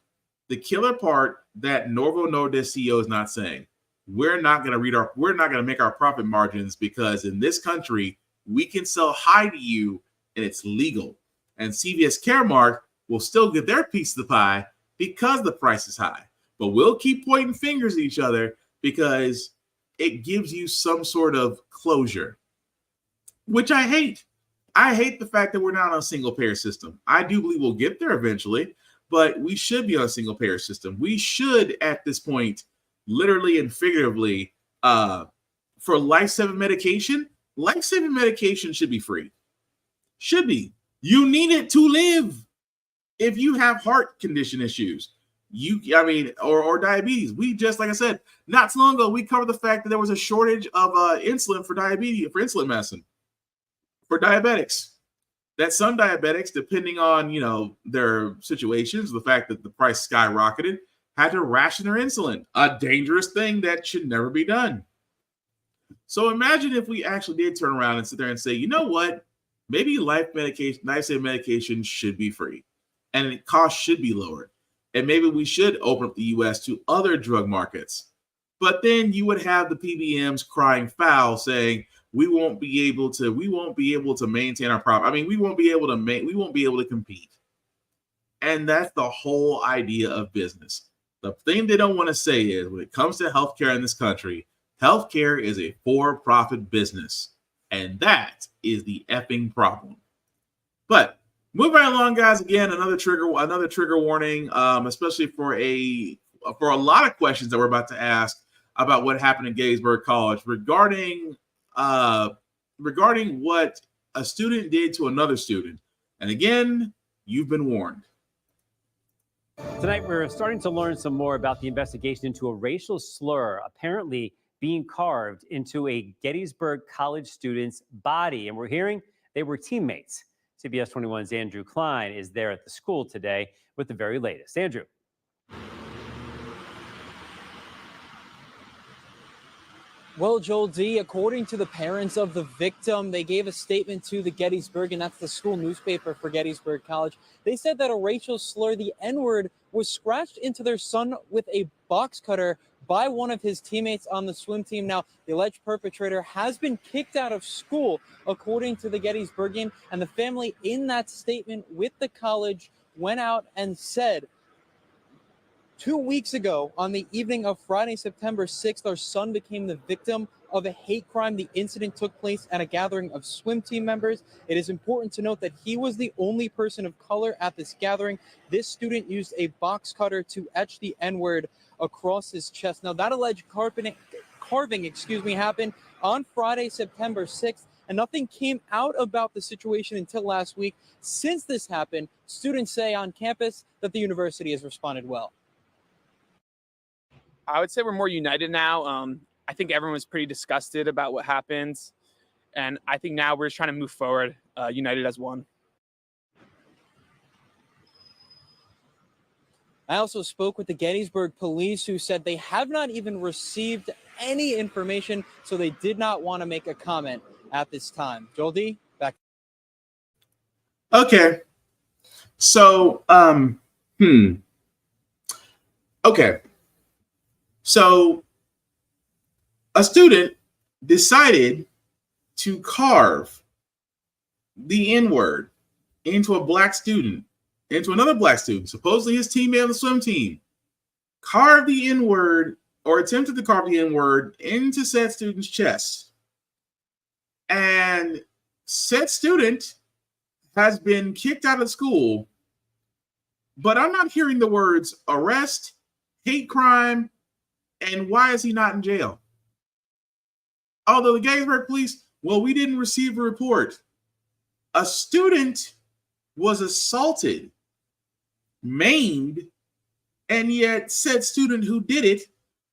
The killer part that Novo Nordisk CEO is not saying. We're not going to make our profit margins because in this country, we can sell high to you and it's legal. And CVS Caremark will still get their piece of the pie because the price is high. But we'll keep pointing fingers at each other because it gives you some sort of closure, which I hate. I hate the fact that we're not on a single payer system. I do believe we'll get there eventually, but we should be on a single payer system. We should, at this point, literally and figuratively, for life-saving medication should be free. Should be. You need it to live. If you have heart condition issues, or diabetes. We just, like I said, not so long ago, we covered the fact that there was a shortage of insulin for insulin medicine for diabetics. That some diabetics, depending on, their situations, the fact that the price skyrocketed, had to ration their insulin, a dangerous thing that should never be done. So imagine if we actually did turn around and sit there and say, you know what, maybe life-saving medication should be free and the cost should be lowered. And maybe we should open up the U.S. to other drug markets. But then you would have the PBMs crying foul, saying we won't be able to maintain our profit. I mean, we won't be able to compete. And that's the whole idea of business. The thing they don't want to say is when it comes to healthcare in this country, healthcare is a for-profit business. And that is the effing problem. But moving right along, guys, again, another trigger warning, especially for a lot of questions that we're about to ask about what happened in Gettysburg College regarding what a student did to another student. And again, you've been warned. Tonight, we're starting to learn some more about the investigation into a racial slur apparently being carved into a Gettysburg College student's body. And we're hearing they were teammates. CBS 21's Andrew Klein is there at the school today with the very latest. Andrew. Well, Joel D., according to the parents of the victim, they gave a statement to the Gettysburg, and that's the school newspaper for Gettysburg College. They said that a racial slur, the N-word, was scratched into their son with a box cutter by one of his teammates on the swim team. Now, the alleged perpetrator has been kicked out of school, according to the Gettysburgian, and the family in that statement with the college went out and said, 2 weeks ago, on the evening of Friday, September 6th, our son became the victim of a hate crime. The incident took place at a gathering of swim team members. It is important to note that he was the only person of color at this gathering. This student used a box cutter to etch the N-word across his chest. Now, that alleged carving, happened on Friday, September 6th, and nothing came out about the situation until last week. Since this happened, students say on campus that the university has responded well. I would say we're more united now. I think everyone was pretty disgusted about what happened. And I think now we're just trying to move forward, united as one. I also spoke with the Gettysburg police, who said they have not even received any information, so they did not want to make a comment at this time. Joel D., back. Okay. So, okay. So a student decided to carve the N-word into a black student, into another black student, supposedly his teammate on the swim team, carved the N-word or attempted to carve the N-word into said student's chest. And said student has been kicked out of school, but I'm not hearing the words arrest, hate crime, and why is he not in jail? Although the Gettysburg police, well, we didn't receive a report. A student was assaulted, maimed, and yet said student who did it,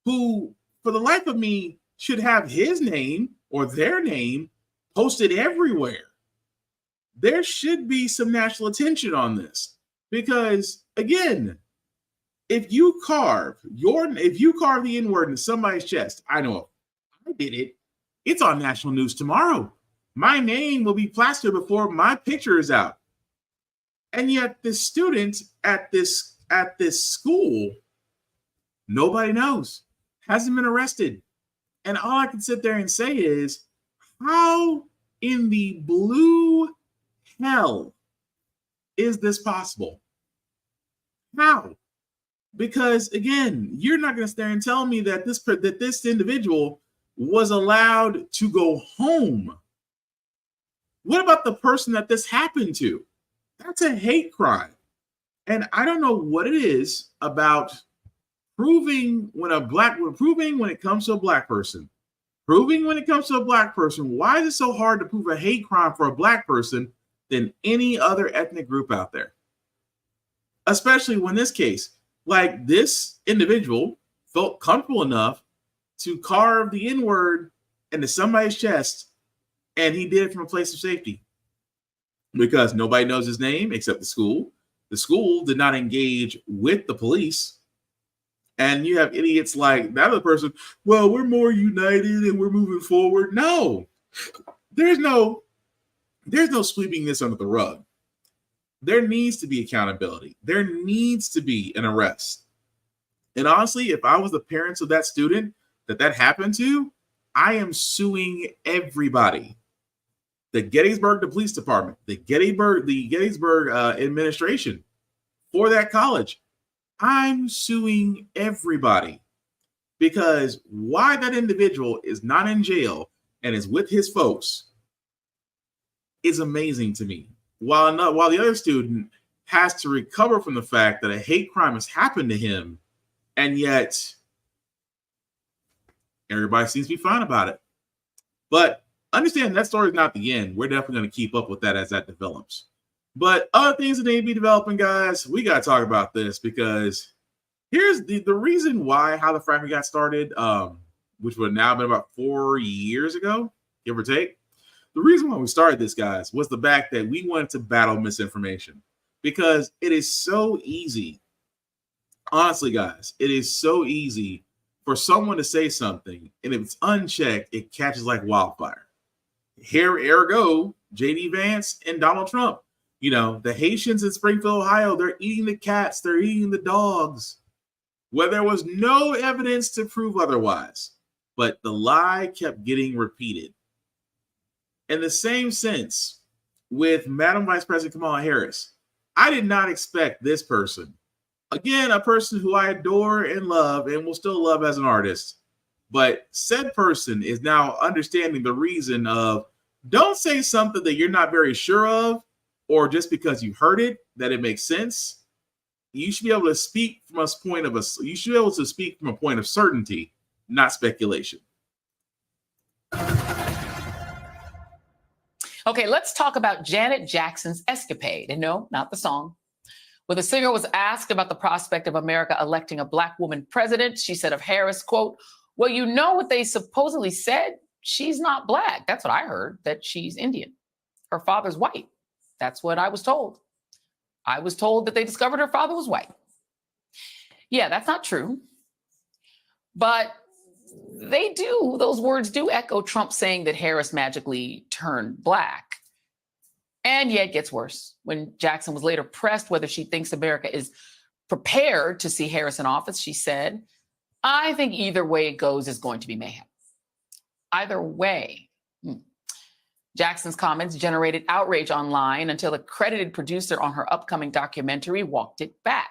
who for the life of me should have his name or their name posted everywhere. There should be some national attention on this because, again, if you carve the N-word into somebody's chest, I know I did it. It's on national news tomorrow. My name will be plastered before my picture is out. And yet the student at this school, nobody knows, hasn't been arrested. And all I can sit there and say is, how in the blue hell is this possible? How? Because again, you're not going to stand and tell me that this individual was allowed to go home. What about the person that this happened to? That's a hate crime. And I don't know what it is about proving when it comes to a black person. Proving when it comes to a black person, why is it so hard to prove a hate crime for a black person than any other ethnic group out there? Especially when this case, like this individual felt comfortable enough to carve the N-word into somebody's chest, and he did it from a place of safety because nobody knows his name except the school. The school did not engage with the police. And you have idiots like that other person, well, we're more united and we're moving forward. No, there's no sweeping this under the rug. there needs to be accountability. There needs to be an arrest. And honestly, if I was the parents of that student that happened to, I am suing everybody. The Gettysburg, the police department, the Gettysburg administration for that college. I'm suing everybody because why that individual is not in jail and is with his folks is amazing to me. While the other student has to recover from the fact that a hate crime has happened to him, and yet everybody seems to be fine about it. But understand that story is not the end. We're definitely going to keep up with that as that develops. But other things that need to be developing, guys, we got to talk about this because here's the reason why how the Frack We got started, which would have now been about 4 years ago, give or take. The reason why we started this, guys, was the fact that we wanted to battle misinformation because it is so easy. Honestly, guys, it is so easy for someone to say something, and if it's unchecked, it catches like wildfire. Here, ergo, J.D. Vance and Donald Trump. You know, the Haitians in Springfield, Ohio, they're eating the cats, they're eating the dogs, where there was no evidence to prove otherwise. But the lie kept getting repeated. In the same sense, with Madam Vice President Kamala Harris, I did not expect this person, again, a person who I adore and love and will still love as an artist, but said person is now understanding the reason of don't say something that you're not very sure of, or just because you heard it, that it makes sense. You should be able to speak from a point of you should be able to speak from a point of certainty, not speculation. Okay, let's talk about Janet Jackson's escapade. And no, not the song. When the singer was asked about the prospect of America electing a Black woman president, she said of Harris, quote, well, you know what they supposedly said? She's not Black. That's what I heard, that she's Indian. Her father's white. That's what I was told. I was told that they discovered her father was white. Yeah, that's not true. But those words do echo Trump saying that Harris magically turned Black. And yet it gets worse. When Jackson was later pressed whether she thinks America is prepared to see Harris in office, she said, I think either way it goes is going to be mayhem. Either way. Jackson's comments generated outrage online until a credited producer on her upcoming documentary walked it back.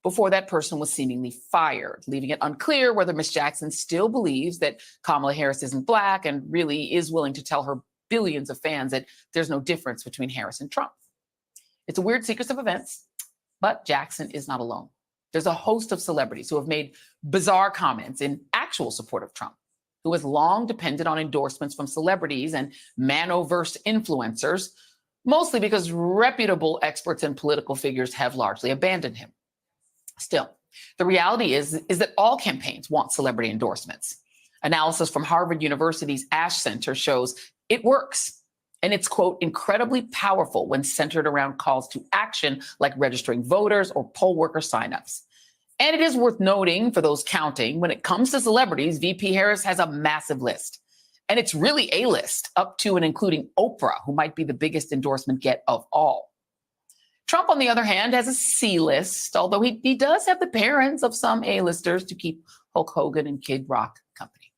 Before that person was seemingly fired, leaving it unclear whether Ms. Jackson still believes that Kamala Harris isn't Black and really is willing to tell her billions of fans that there's no difference between Harris and Trump. It's a weird sequence of events, but Jackson is not alone. There's a host of celebrities who have made bizarre comments in actual support of Trump, who has long depended on endorsements from celebrities and Manoverse influencers, mostly because reputable experts and political figures have largely abandoned him. Still, the reality is that all campaigns want celebrity endorsements. Analysis from Harvard University's Ash Center shows it works. And it's, quote, incredibly powerful when centered around calls to action like registering voters or poll worker signups. And it is worth noting for those counting, when it comes to celebrities, VP Harris has a massive list. And it's really a list, up to and including Oprah, who might be the biggest endorsement get of all. Trump, on the other hand, has a C list, although he does have the parents of some A-listers to keep Hulk Hogan and Kid Rock company.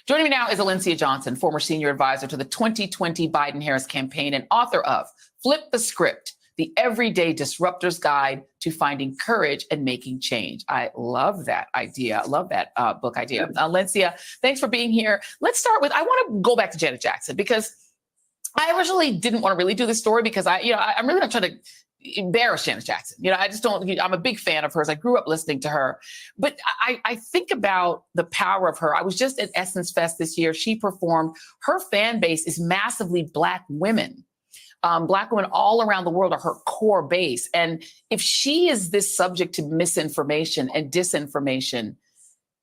Joining me now is Alencia Johnson, former senior advisor to the 2020 Biden-Harris campaign and author of Flip the Script, the Everyday Disruptor's Guide to Finding Courage and Making Change. I love that idea. I love that book idea. Alencia, thanks for being here. Let's start with, I want to go back to Janet Jackson because I originally didn't want to really do this story because I'm really not trying to embarrass Janet Jackson. I'm a big fan of hers. I grew up listening to her, but I think about the power of her. I was just at Essence Fest this year. She performed. Her fan base is massively Black women. Black women all around the world are her core base. And if she is this subject to misinformation and disinformation,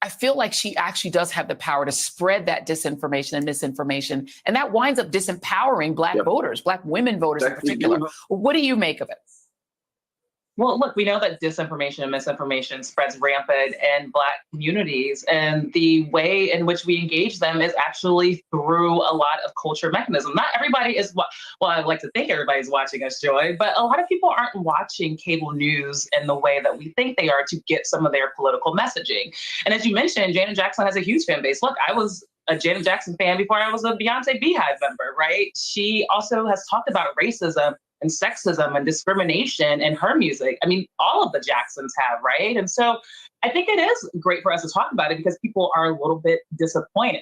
I feel like she actually does have the power to spread that disinformation and misinformation. And that winds up disempowering Black voters, Black women voters in particular. What do you make of it? Well, look, we know that disinformation and misinformation spreads rampant in Black communities, and the way in which we engage them is actually through a lot of culture mechanisms. Not everybody is, well, I like to think everybody's watching us, Joy, but a lot of people aren't watching cable news in the way that we think they are to get some of their political messaging. And as you mentioned, Janet Jackson has a huge fan base. Look, I was a Janet Jackson fan before I was a Beyonce Beehive member, right? She also has talked about racism and sexism and discrimination in her music. I mean, all of the Jacksons have, right? And so I think it is great for us to talk about it because people are a little bit disappointed.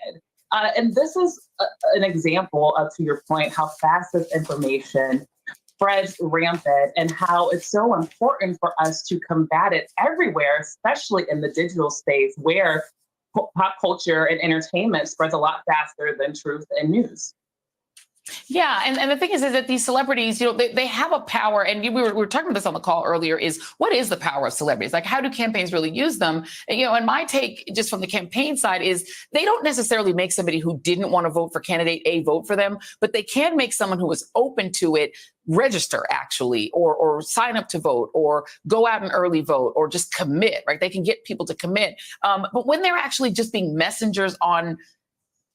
And this is an example of, to your point, how fast this information spreads rampant and how it's so important for us to combat it everywhere, especially in the digital space where pop culture and entertainment spreads a lot faster than truth and news. Yeah, and the thing is that these celebrities, they have a power, and we were talking about this on the call earlier, is what is the power of celebrities? Like, how do campaigns really use them? And my take just from the campaign side is they don't necessarily make somebody who didn't want to vote for candidate A vote for them, but they can make someone who is open to it register actually, or sign up to vote, or go out and early vote, or just commit, right? They can get people to commit. But when they're actually just being messengers on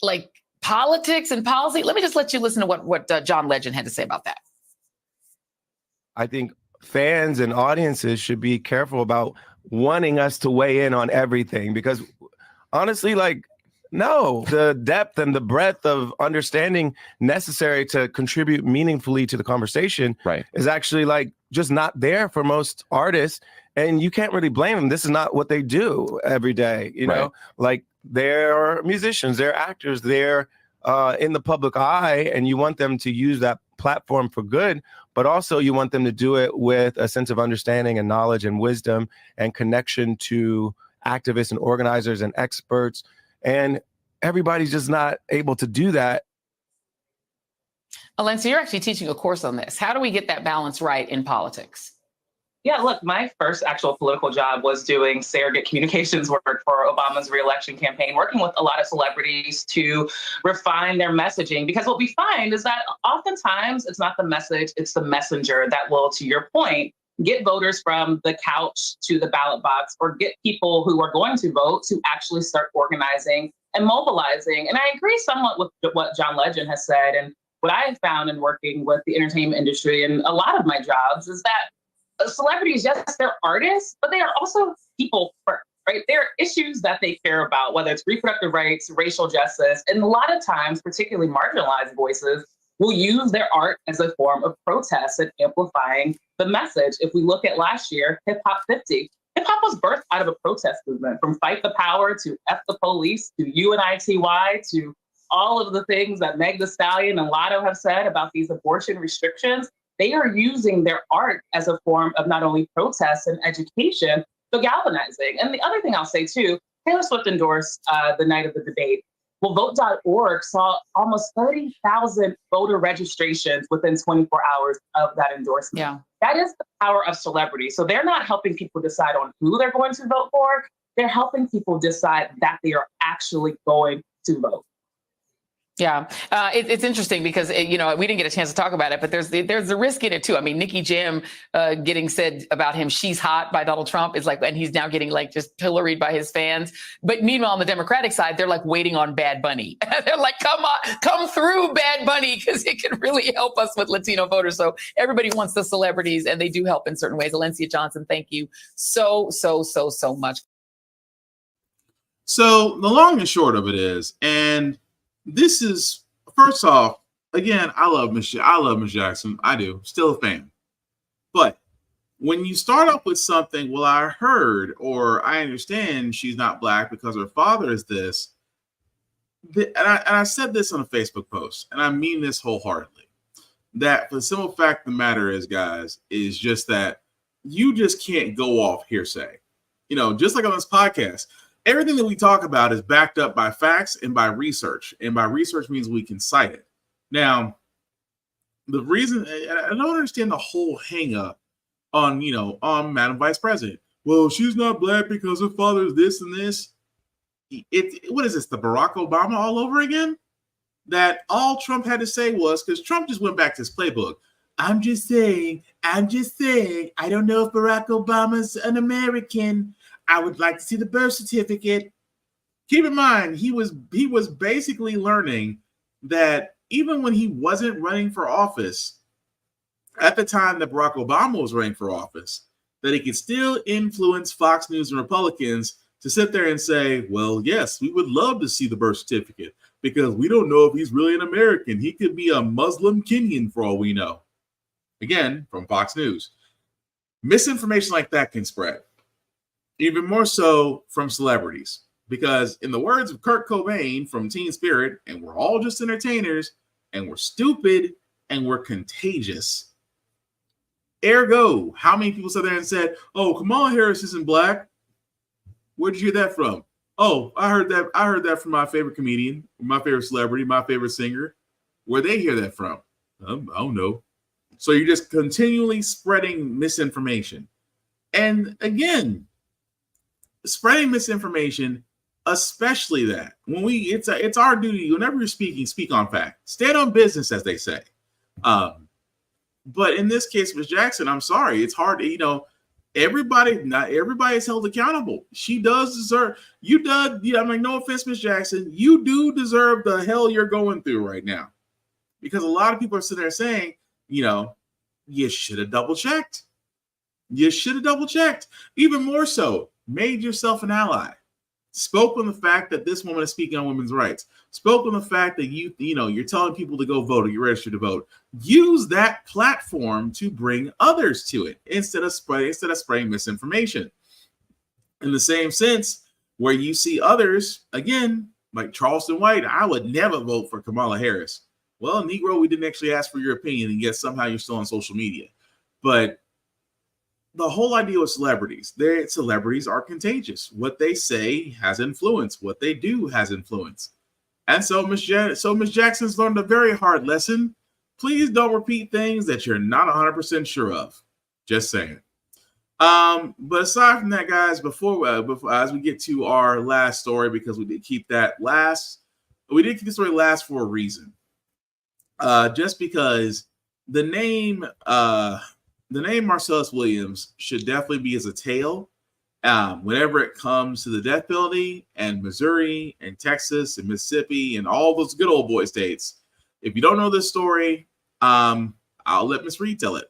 like politics and policy, let me just let you listen to what John Legend had to say about that. I think fans and audiences should be careful about wanting us to weigh in on everything, because honestly, like, no, the depth and the breadth of understanding necessary to contribute meaningfully to the conversation is actually like just not there for most artists. And you can't really blame them. This is not what they do every day. You know, like, they're musicians, they're actors, they're in the public eye, and you want them to use that platform for good, but also you want them to do it with a sense of understanding and knowledge and wisdom and connection to activists and organizers and experts. And everybody's just not able to do that. Alencia, you're actually teaching a course on this. How do we get that balance right in politics? Yeah, look, my first actual political job was doing surrogate communications work for Obama's reelection campaign, working with a lot of celebrities to refine their messaging. Because what we find is that oftentimes it's not the message, it's the messenger that will, to your point, get voters from the couch to the ballot box, or get people who are going to vote to actually start organizing and mobilizing. And I agree somewhat with what John Legend has said. And what I have found in working with the entertainment industry and a lot of my jobs is that celebrities, yes, they're artists, but they are also people first, right? There are issues that they care about, whether it's reproductive rights, racial justice, and a lot of times, particularly marginalized voices, will use their art as a form of protest and amplifying the message. If we look at last year, Hip Hop 50, hip hop was birthed out of a protest movement, from Fight the Power to F the Police to UNITY to all of the things that Meg Thee Stallion and Lotto have said about these abortion restrictions. They are using their art as a form of not only protest and education, but galvanizing. And the other thing I'll say too, Taylor Swift endorsed the night of the debate. Well, Vote.org saw almost 30,000 voter registrations within 24 hours of that endorsement. Yeah. That is the power of celebrity. So they're not helping people decide on who they're going to vote for. They're helping people decide that they are actually going to vote. Yeah, it's interesting because, we didn't get a chance to talk about it, but there's the risk in it too. I mean, Nikki Jam getting said about him, she's hot by Donald Trump is like, and he's now getting like just pilloried by his fans. But meanwhile, on the Democratic side, they're like waiting on Bad Bunny. They're like, come through Bad Bunny, because it can really help us with Latino voters. So everybody wants the celebrities, and they do help in certain ways. Alencia Johnson, thank you so much. So the long and short of it is, and this is, first off, again, I love Miss Jackson. I do. Still a fan. But when you start off with something, well, I heard or I understand she's not Black because her father is this. And I said this on a Facebook post, and I mean this wholeheartedly, that the simple fact of the matter is, guys, is just that you just can't go off hearsay. Just like on this podcast, everything that we talk about is backed up by facts and by research. And by research means we can cite it. Now, the reason I don't understand the whole hang up on Madam Vice President. Well, she's not Black because her father is this and this. What is this, the Barack Obama all over again? That all Trump had to say was, because Trump just went back to his playbook. I'm just saying, I don't know if Barack Obama's an American. I would like to see the birth certificate. Keep in mind, he was basically learning that even when he wasn't running for office, at the time that Barack Obama was running for office, that he could still influence Fox News and Republicans to sit there and say, well, yes, we would love to see the birth certificate because we don't know if he's really an American. He could be a Muslim Kenyan for all we know. Again, from Fox News. Misinformation like that can spread. Even more so from celebrities. Because in the words of Kurt Cobain from Teen Spirit, and we're all just entertainers, and we're stupid, and we're contagious. Ergo, how many people sat there and said, oh, Kamala Harris isn't black? Where'd you hear that from? Oh, I heard that from my favorite comedian, my favorite celebrity, my favorite singer. Where'd they hear that from? I don't know. So you're just continually spreading misinformation. And again, spreading misinformation, especially that when it's our duty, whenever you're speaking, speak on fact. Stand on business, as they say. But in this case, Ms. Jackson, I'm sorry, it's hard to, not everybody is held accountable. She does deserve, I'm like, no offense, Ms. Jackson, you do deserve the hell you're going through right now. Because a lot of people are sitting there saying, you should have double checked. You should have double checked. Even more so, made yourself an ally. Spoke on the fact that this woman is speaking on women's rights. Spoke on the fact that you're telling people to go vote or you're registered to vote. Use that platform to bring others to it instead of spraying misinformation. In the same sense, where you see others, again, like Charleston White, I would never vote for Kamala Harris. Well, Negro, we didn't actually ask for your opinion, and yet somehow you're still on social media. But the whole idea with celebrities are contagious. What they say has influence. What they do has influence. And so Ms. Jackson's learned a very hard lesson. Please don't repeat things that you're not 100% sure of. Just saying. But aside from that, guys, before as we get to our last story, because we did keep that last, we did keep the story last for a reason. Just because the name Marcellus Williams should definitely be as a tale whenever it comes to the death penalty and Missouri and Texas and Mississippi and all those good old boy states. If you don't know this story, I'll let Ms. Reed tell it.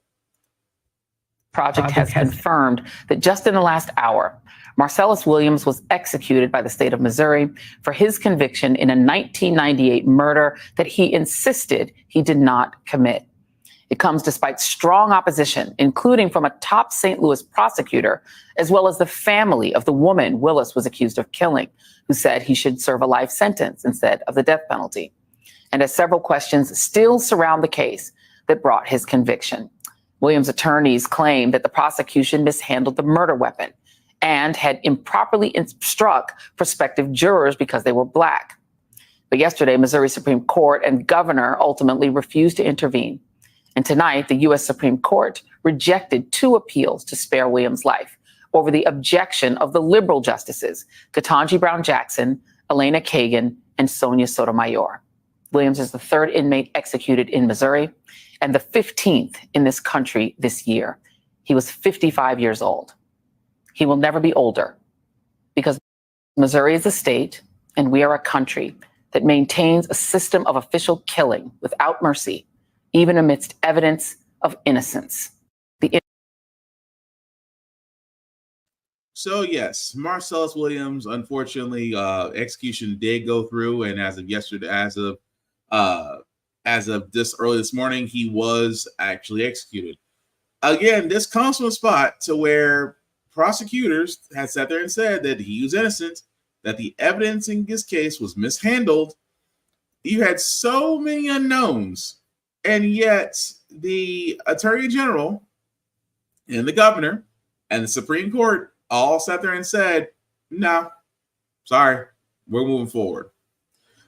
Project has confirmed that just in the last hour, Marcellus Williams was executed by the state of Missouri for his conviction in a 1998 murder that he insisted he did not commit. It comes despite strong opposition, including from a top St. Louis prosecutor, as well as the family of the woman Willis was accused of killing, who said he should serve a life sentence instead of the death penalty. And as several questions still surround the case that brought his conviction. Williams' attorneys claim that the prosecution mishandled the murder weapon and had improperly struck prospective jurors because they were Black. But yesterday, Missouri Supreme Court and governor ultimately refused to intervene. And tonight, the U.S. Supreme Court rejected 2 appeals to spare Williams' life over the objection of the liberal justices, Ketanji Brown Jackson, Elena Kagan, and Sonia Sotomayor. Williams is the 3rd inmate executed in Missouri and the 15th in this country this year. He was 55 years old. He will never be older because Missouri is a state and we are a country that maintains a system of official killing without mercy, even amidst evidence of innocence. So yes, Marcellus Williams, unfortunately, execution did go through, and as of yesterday, as of this early this morning, he was actually executed. Again, this comes from a spot to where prosecutors had sat there and said that he was innocent, that the evidence in this case was mishandled. You had so many unknowns, and yet the Attorney General and the governor and the Supreme Court all sat there and said, no, sorry, we're moving forward.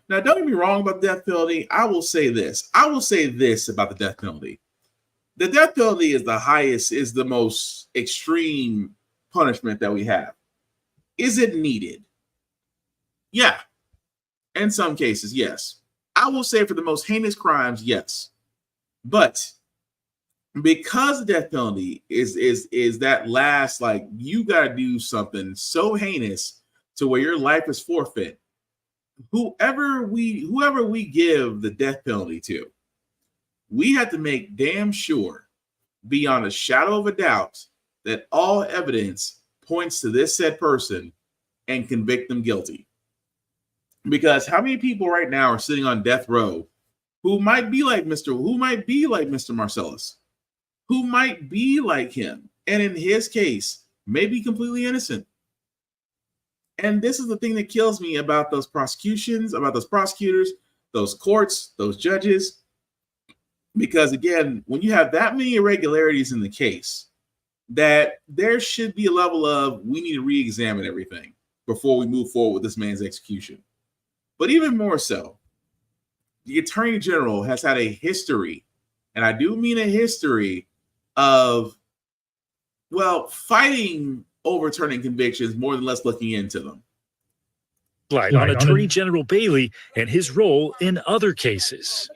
Now, don't get me wrong about the death penalty. I will say this about the death penalty. The death penalty is the most extreme punishment that we have. Is it needed? Yeah. In some cases, yes. I will say for the most heinous crimes, yes. But because the death penalty is that last, like, you got to do something so heinous to where your life is forfeit. Whoever we give the death penalty to, we have to make damn sure, beyond a shadow of a doubt, that all evidence points to this said person and convict them guilty. Because how many people right now are sitting on death row who might be like Mr. Marcellus, who might be like him, and in his case, may be completely innocent. And this is the thing that kills me about those prosecutions, about those prosecutors, those courts, those judges. Because again, when you have that many irregularities in the case, that there should be a level of, we need to re-examine everything before we move forward with this man's execution. But even more so, the Attorney General has had a history, and I do mean a history, of, well, fighting overturning convictions more than less looking into them. On Attorney General Bailey and his role in other cases.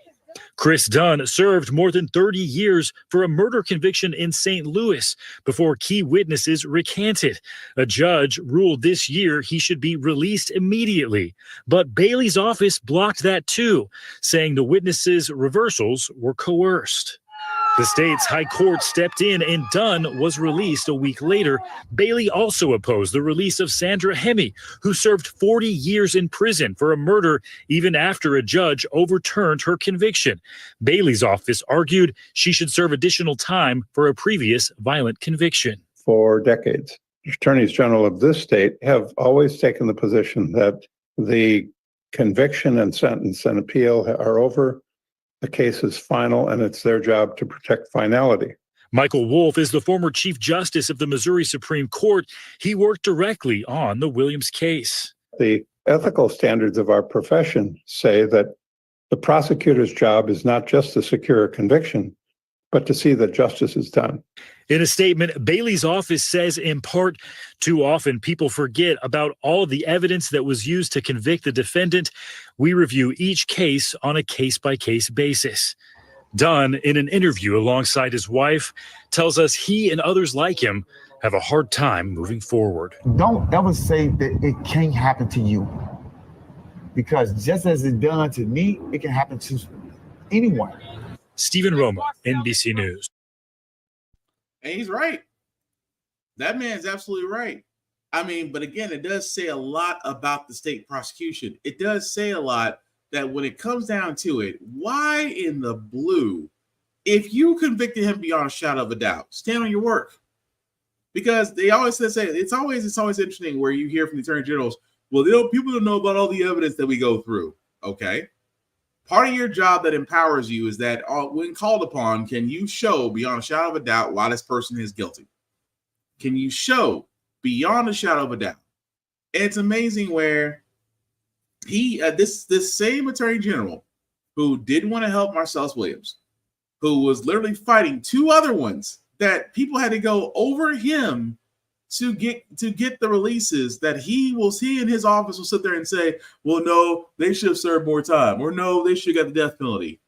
Chris Dunn served more than 30 years for a murder conviction in St. Louis before key witnesses recanted. A judge ruled this year he should be released immediately, but Bailey's office blocked that too, saying the witnesses' reversals were coerced. The state's high court stepped in and Dunn was released a week later. Bailey also opposed the release of Sandra Hemme, who served 40 years in prison for a murder even after a judge overturned her conviction. Bailey's office argued she should serve additional time for a previous violent conviction. For decades, attorneys general of this state have always taken the position that the conviction and sentence and appeal are over. The case is final, and it's their job to protect finality. Michael Wolff is the former Chief Justice of the Missouri Supreme Court. He worked directly on the Williams case. The ethical standards of our profession say that the prosecutor's job is not just to secure a conviction, but to see that justice is done. In a statement, Bailey's office says, in part, too often people forget about all of the evidence that was used to convict the defendant. We review each case on a case-by-case basis. Dunn, in an interview alongside his wife, tells us he and others like him have a hard time moving forward. Don't ever say that it can't happen to you, because just as it's done to me, it can happen to anyone. Stephen Roma, NBC News. And he's right. That man's absolutely right. I mean, but again, it does say a lot about the state prosecution. It does say a lot that when it comes down to it, why in the blue, if you convicted him beyond a shadow of a doubt, stand on your work. Because they always say it's always interesting where you hear from the attorney generals, well, people don't know about all the evidence that we go through. Okay. Part of your job that empowers you is that when called upon, can you show beyond a shadow of a doubt why this person is guilty? Can you show beyond a shadow of a doubt? And it's amazing where this same attorney general who didn't want to help Marcellus Williams, who was literally fighting two other ones that people had to go over him to get the releases, that he and his office will sit there and say, well, no, they should have served more time, or no, they should have got the death penalty.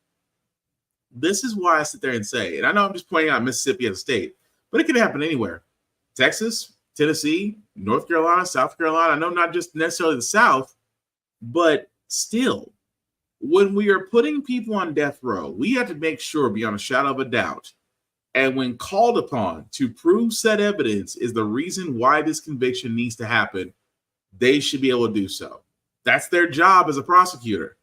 This is why I sit there and say, and I know I'm just pointing out Mississippi as a state, but it could happen anywhere. Texas, Tennessee, North Carolina, South Carolina. I know not just necessarily the South, but still, when we are putting people on death row, we have to make sure beyond a shadow of a doubt, and when called upon to prove said evidence is the reason why this conviction needs to happen, they should be able to do so. That's their job as a prosecutor.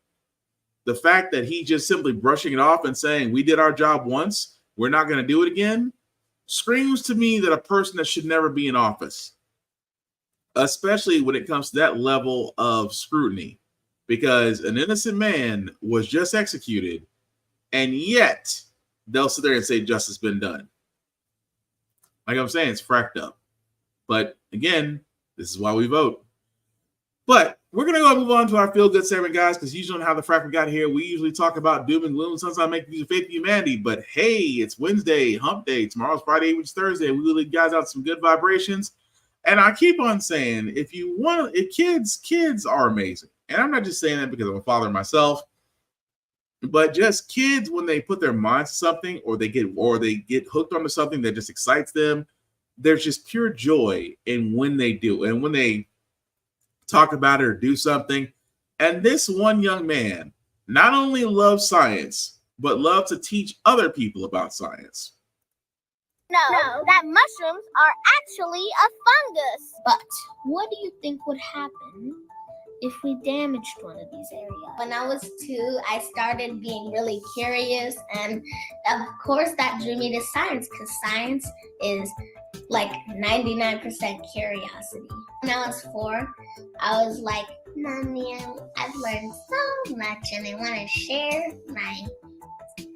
The fact that he just simply brushing it off and saying, we did our job once, we're not going to do it again, screams to me that a person that should never be in office, especially when it comes to that level of scrutiny, because an innocent man was just executed, and yet they'll sit there and say justice has been done. Like I'm saying, it's fracked up. But again, this is why we vote. But we're going to go move on to our feel-good segment, guys, because usually on How the Frack We Got Here, we usually talk about doom and gloom. Sometimes make use of faith in humanity. But hey, it's Wednesday, hump day. Tomorrow's Friday, which is Thursday. We will lead guys out some good vibrations. And I keep on saying, if kids are amazing. And I'm not just saying that because I'm a father myself. But just kids, when they put their minds to something, or they get hooked onto something that just excites them, there's just pure joy in when they do, and when they talk about it or do something. And this one young man not only loves science, but loves to teach other people about science. No, that mushrooms are actually a fungus. But what do you think would happen if we damaged one of these areas? When I was 2, I started being really curious, and of course that drew me to science, because science is like 99% curiosity. When I was 4, I was like, Mommy, I've learned so much and I want to share my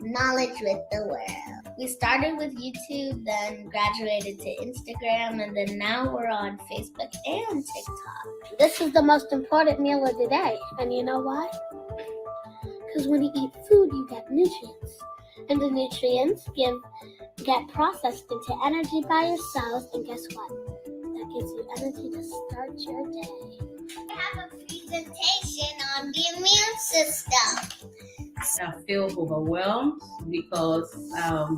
knowledge with the world. We started with YouTube, then graduated to Instagram, and then now we're on Facebook and TikTok. This is the most important meal of the day. And you know why? Because when you eat food, you get nutrients. And the nutrients get processed into energy by your cells, and guess what? That gives you energy to start your day. I have a presentation on the immune system. I feel overwhelmed because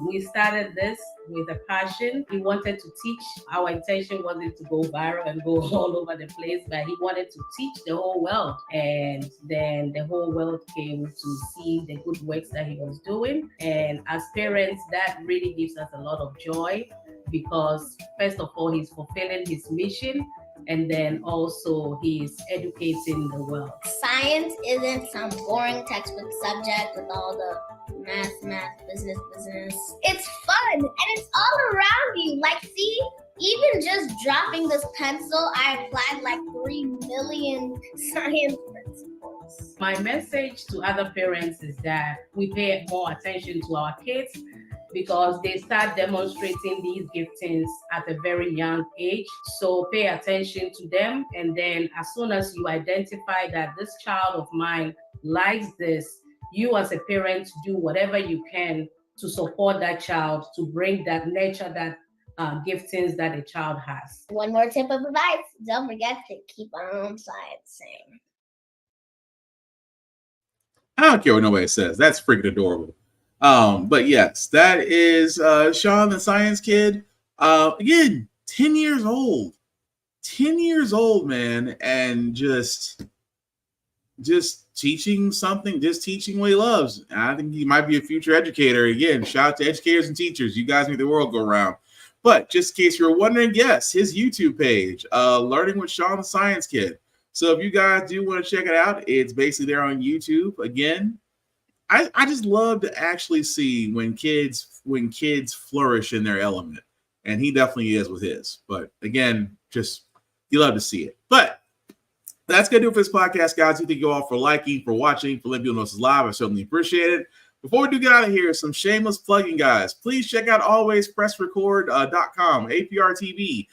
we started this with a passion. He wanted to teach. Our intention wasn't to go viral and go all over the place, but he wanted to teach the whole world. And then the whole world came to see the good works that he was doing. And as parents, that really gives us a lot of joy because, first of all, he's fulfilling his mission. And then also he's educating the world. Science isn't some boring textbook subject with all the math, business. It's fun and it's all around you. Like, see, even just dropping this pencil, I applied like 3 million science principles. My message to other parents is that we pay more attention to our kids, because they start demonstrating these giftings at a very young age. So pay attention to them. And then as soon as you identify that this child of mine likes this, you as a parent do whatever you can to support that child, to bring that, nurture that giftings that a child has. One more tip of advice, don't forget to keep on sciencing. I don't care what nobody says. That's freaking adorable. But yes, that is Sean the Science Kid. Again, 10 years old. 10 years old, man, and just teaching something, just teaching what he loves. I think he might be a future educator. Again, shout out to educators and teachers. You guys make the world go round. But just in case you're wondering, yes, his YouTube page, Learning with Sean the Science Kid. So if you guys do want to check it out, it's basically there on YouTube. Again, I just love to actually see when kids flourish in their element, and he definitely is with his. But again, just you love to see it. But that's gonna do it for this podcast, guys. Thank you all for liking, for watching, for letting people know this is live. I certainly appreciate it. Before we do get out of here, some shameless plugging, guys. Please check out alwayspressrecord.com, APR TV,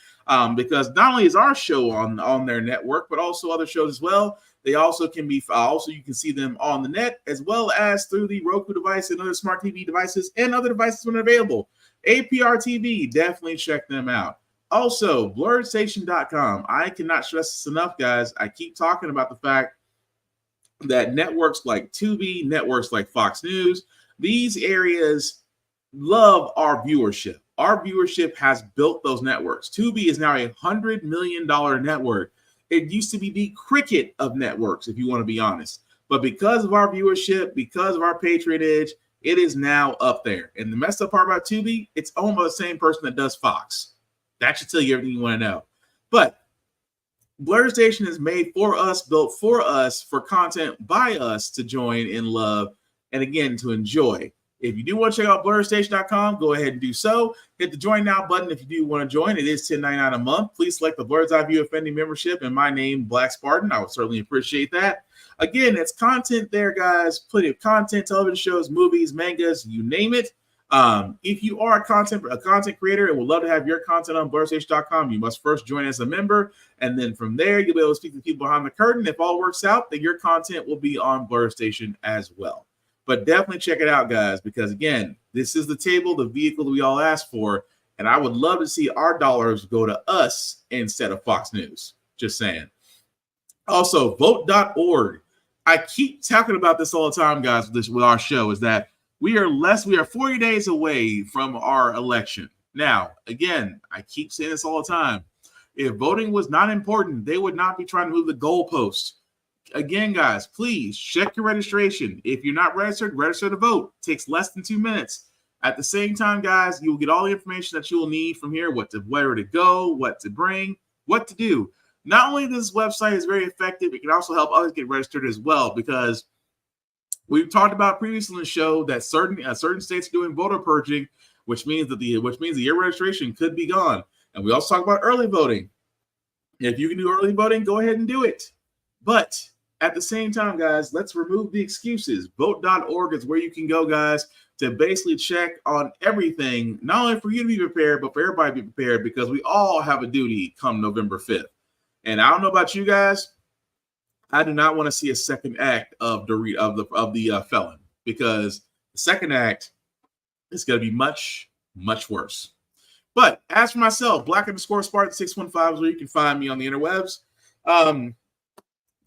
because not only is our show on their network, but also other shows as well. They also can be you can see them on the net, as well as through the Roku device and other smart TV devices and other devices when available. APR TV, definitely check them out. Also, blurredstation.com. I cannot stress this enough, guys. I keep talking about the fact that networks like Tubi, networks like Fox News, these areas love our viewership. Our viewership has built those networks. Tubi is now a $100 million network. It used to be the cricket of networks, if you want to be honest. But because of our viewership, because of our patronage, it is now up there. And the messed up part about Tubi, it's owned by the same person that does Fox. That should tell you everything you want to know. But Blurred Station is made for us, built for us, for content by us to join in love and, again, to enjoy. If you do want to check out blurredstation.com, go ahead and do so. Hit the join now button if you do want to join. It is $10.99 a month. Please select the Blurred's Eye View Offending membership and my name, Black Spartan. I would certainly appreciate that. Again, it's content there, guys. Plenty of content, television shows, movies, mangas, you name it. If you are a content creator and would love to have your content on blurredstation.com, you must first join as a member. And then from there, you'll be able to speak to people behind the curtain. If all works out, then your content will be on Blurred Station as well. But definitely check it out, guys, because, again, this is the table, the vehicle that we all asked for. And I would love to see our dollars go to us instead of Fox News. Just saying. Also, vote.org. I keep talking about this all the time, guys, with our show, is that we are 40 days away from our election. Now, again, I keep saying this all the time. If voting was not important, they would not be trying to move the goalposts. Again, guys, please check your registration. If you're not registered, register to vote. It takes less than 2 minutes. At the same time, guys, you'll get all the information that you will need from here, where to go, what to bring, what to do. Not only this website is very effective, it can also help others get registered as well, because we've talked about previously in the show that certain states are doing voter purging, which means that your registration could be gone. And we also talk about early voting. If you can do early voting, go ahead and do it. But at the same time, guys, let's remove the excuses. Vote.org is where you can go, guys, to basically check on everything, not only for you to be prepared, but for everybody to be prepared, because we all have a duty come November 5th. And I don't know about you guys, I do not want to see a second act of the felon, because the second act is going to be much, much worse. But as for myself, Black_Spartan 615 is where you can find me on the interwebs.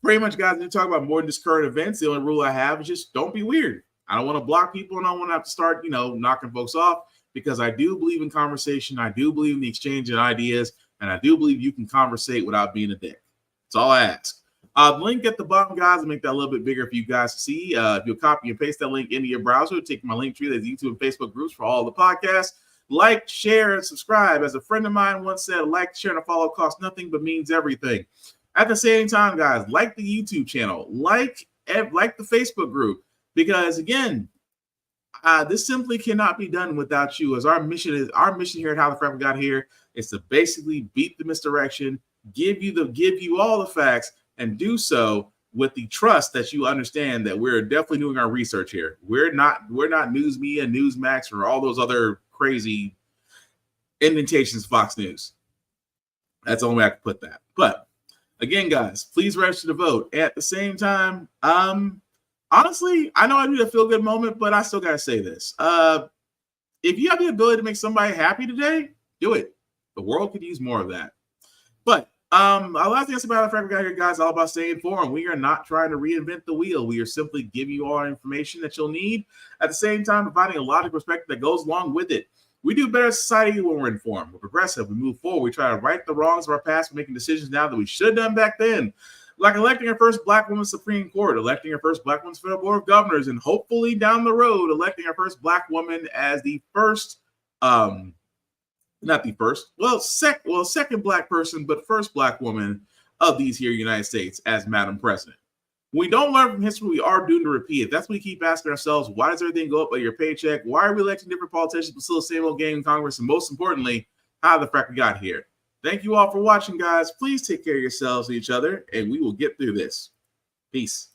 Pretty much, guys, we talk about more than just current events. The only rule I have is just don't be weird. I don't want to block people, and I don't want to have to start, knocking folks off, because I do believe in conversation. I do believe in the exchange of ideas, and I do believe you can conversate without being a dick. That's all I ask. The link at the bottom, guys, will make that a little bit bigger for you guys to see. If you'll copy and paste that link into your browser, take my link tree, that's YouTube and Facebook groups for all the podcasts. Like, share, and subscribe. As a friend of mine once said, like, share, and a follow costs nothing but means everything. At the same time, guys, like the YouTube channel, like the Facebook group, because again, this simply cannot be done without you. As our mission here at How the Frack We Got Here is to basically beat the misdirection, give you all the facts, and do so with the trust that you understand that we're definitely doing our research here. We're not News Media, Newsmax, or all those other crazy indentations Fox News. That's the only way I can put that. But again, guys, please register to vote. At the same time, honestly, I know I need a feel-good moment, but I still gotta say this. If you have the ability to make somebody happy today, do it. The world could use more of that. But last thing about the Frack We Got Here, guys, all about staying informed. We are not trying to reinvent the wheel. We are simply giving you all our information that you'll need. At the same time, providing a logical perspective that goes along with it. We do better as society when we're informed. We're progressive. We move forward. We try to right the wrongs of our past. We're making decisions now that we should have done back then. Like electing our first Black woman Supreme Court, electing our first Black woman Federal Board of Governors, and hopefully down the road, electing our first Black woman as the first, second Black person, but first Black woman of these here United States as Madam President. When we don't learn from history, we are doomed to repeat it. That's what we keep asking ourselves. Why does everything go up by your paycheck? Why are we electing different politicians but still the same old game in Congress? And most importantly, how the frack we got here? Thank you all for watching, guys. Please take care of yourselves and each other, and we will get through this. Peace.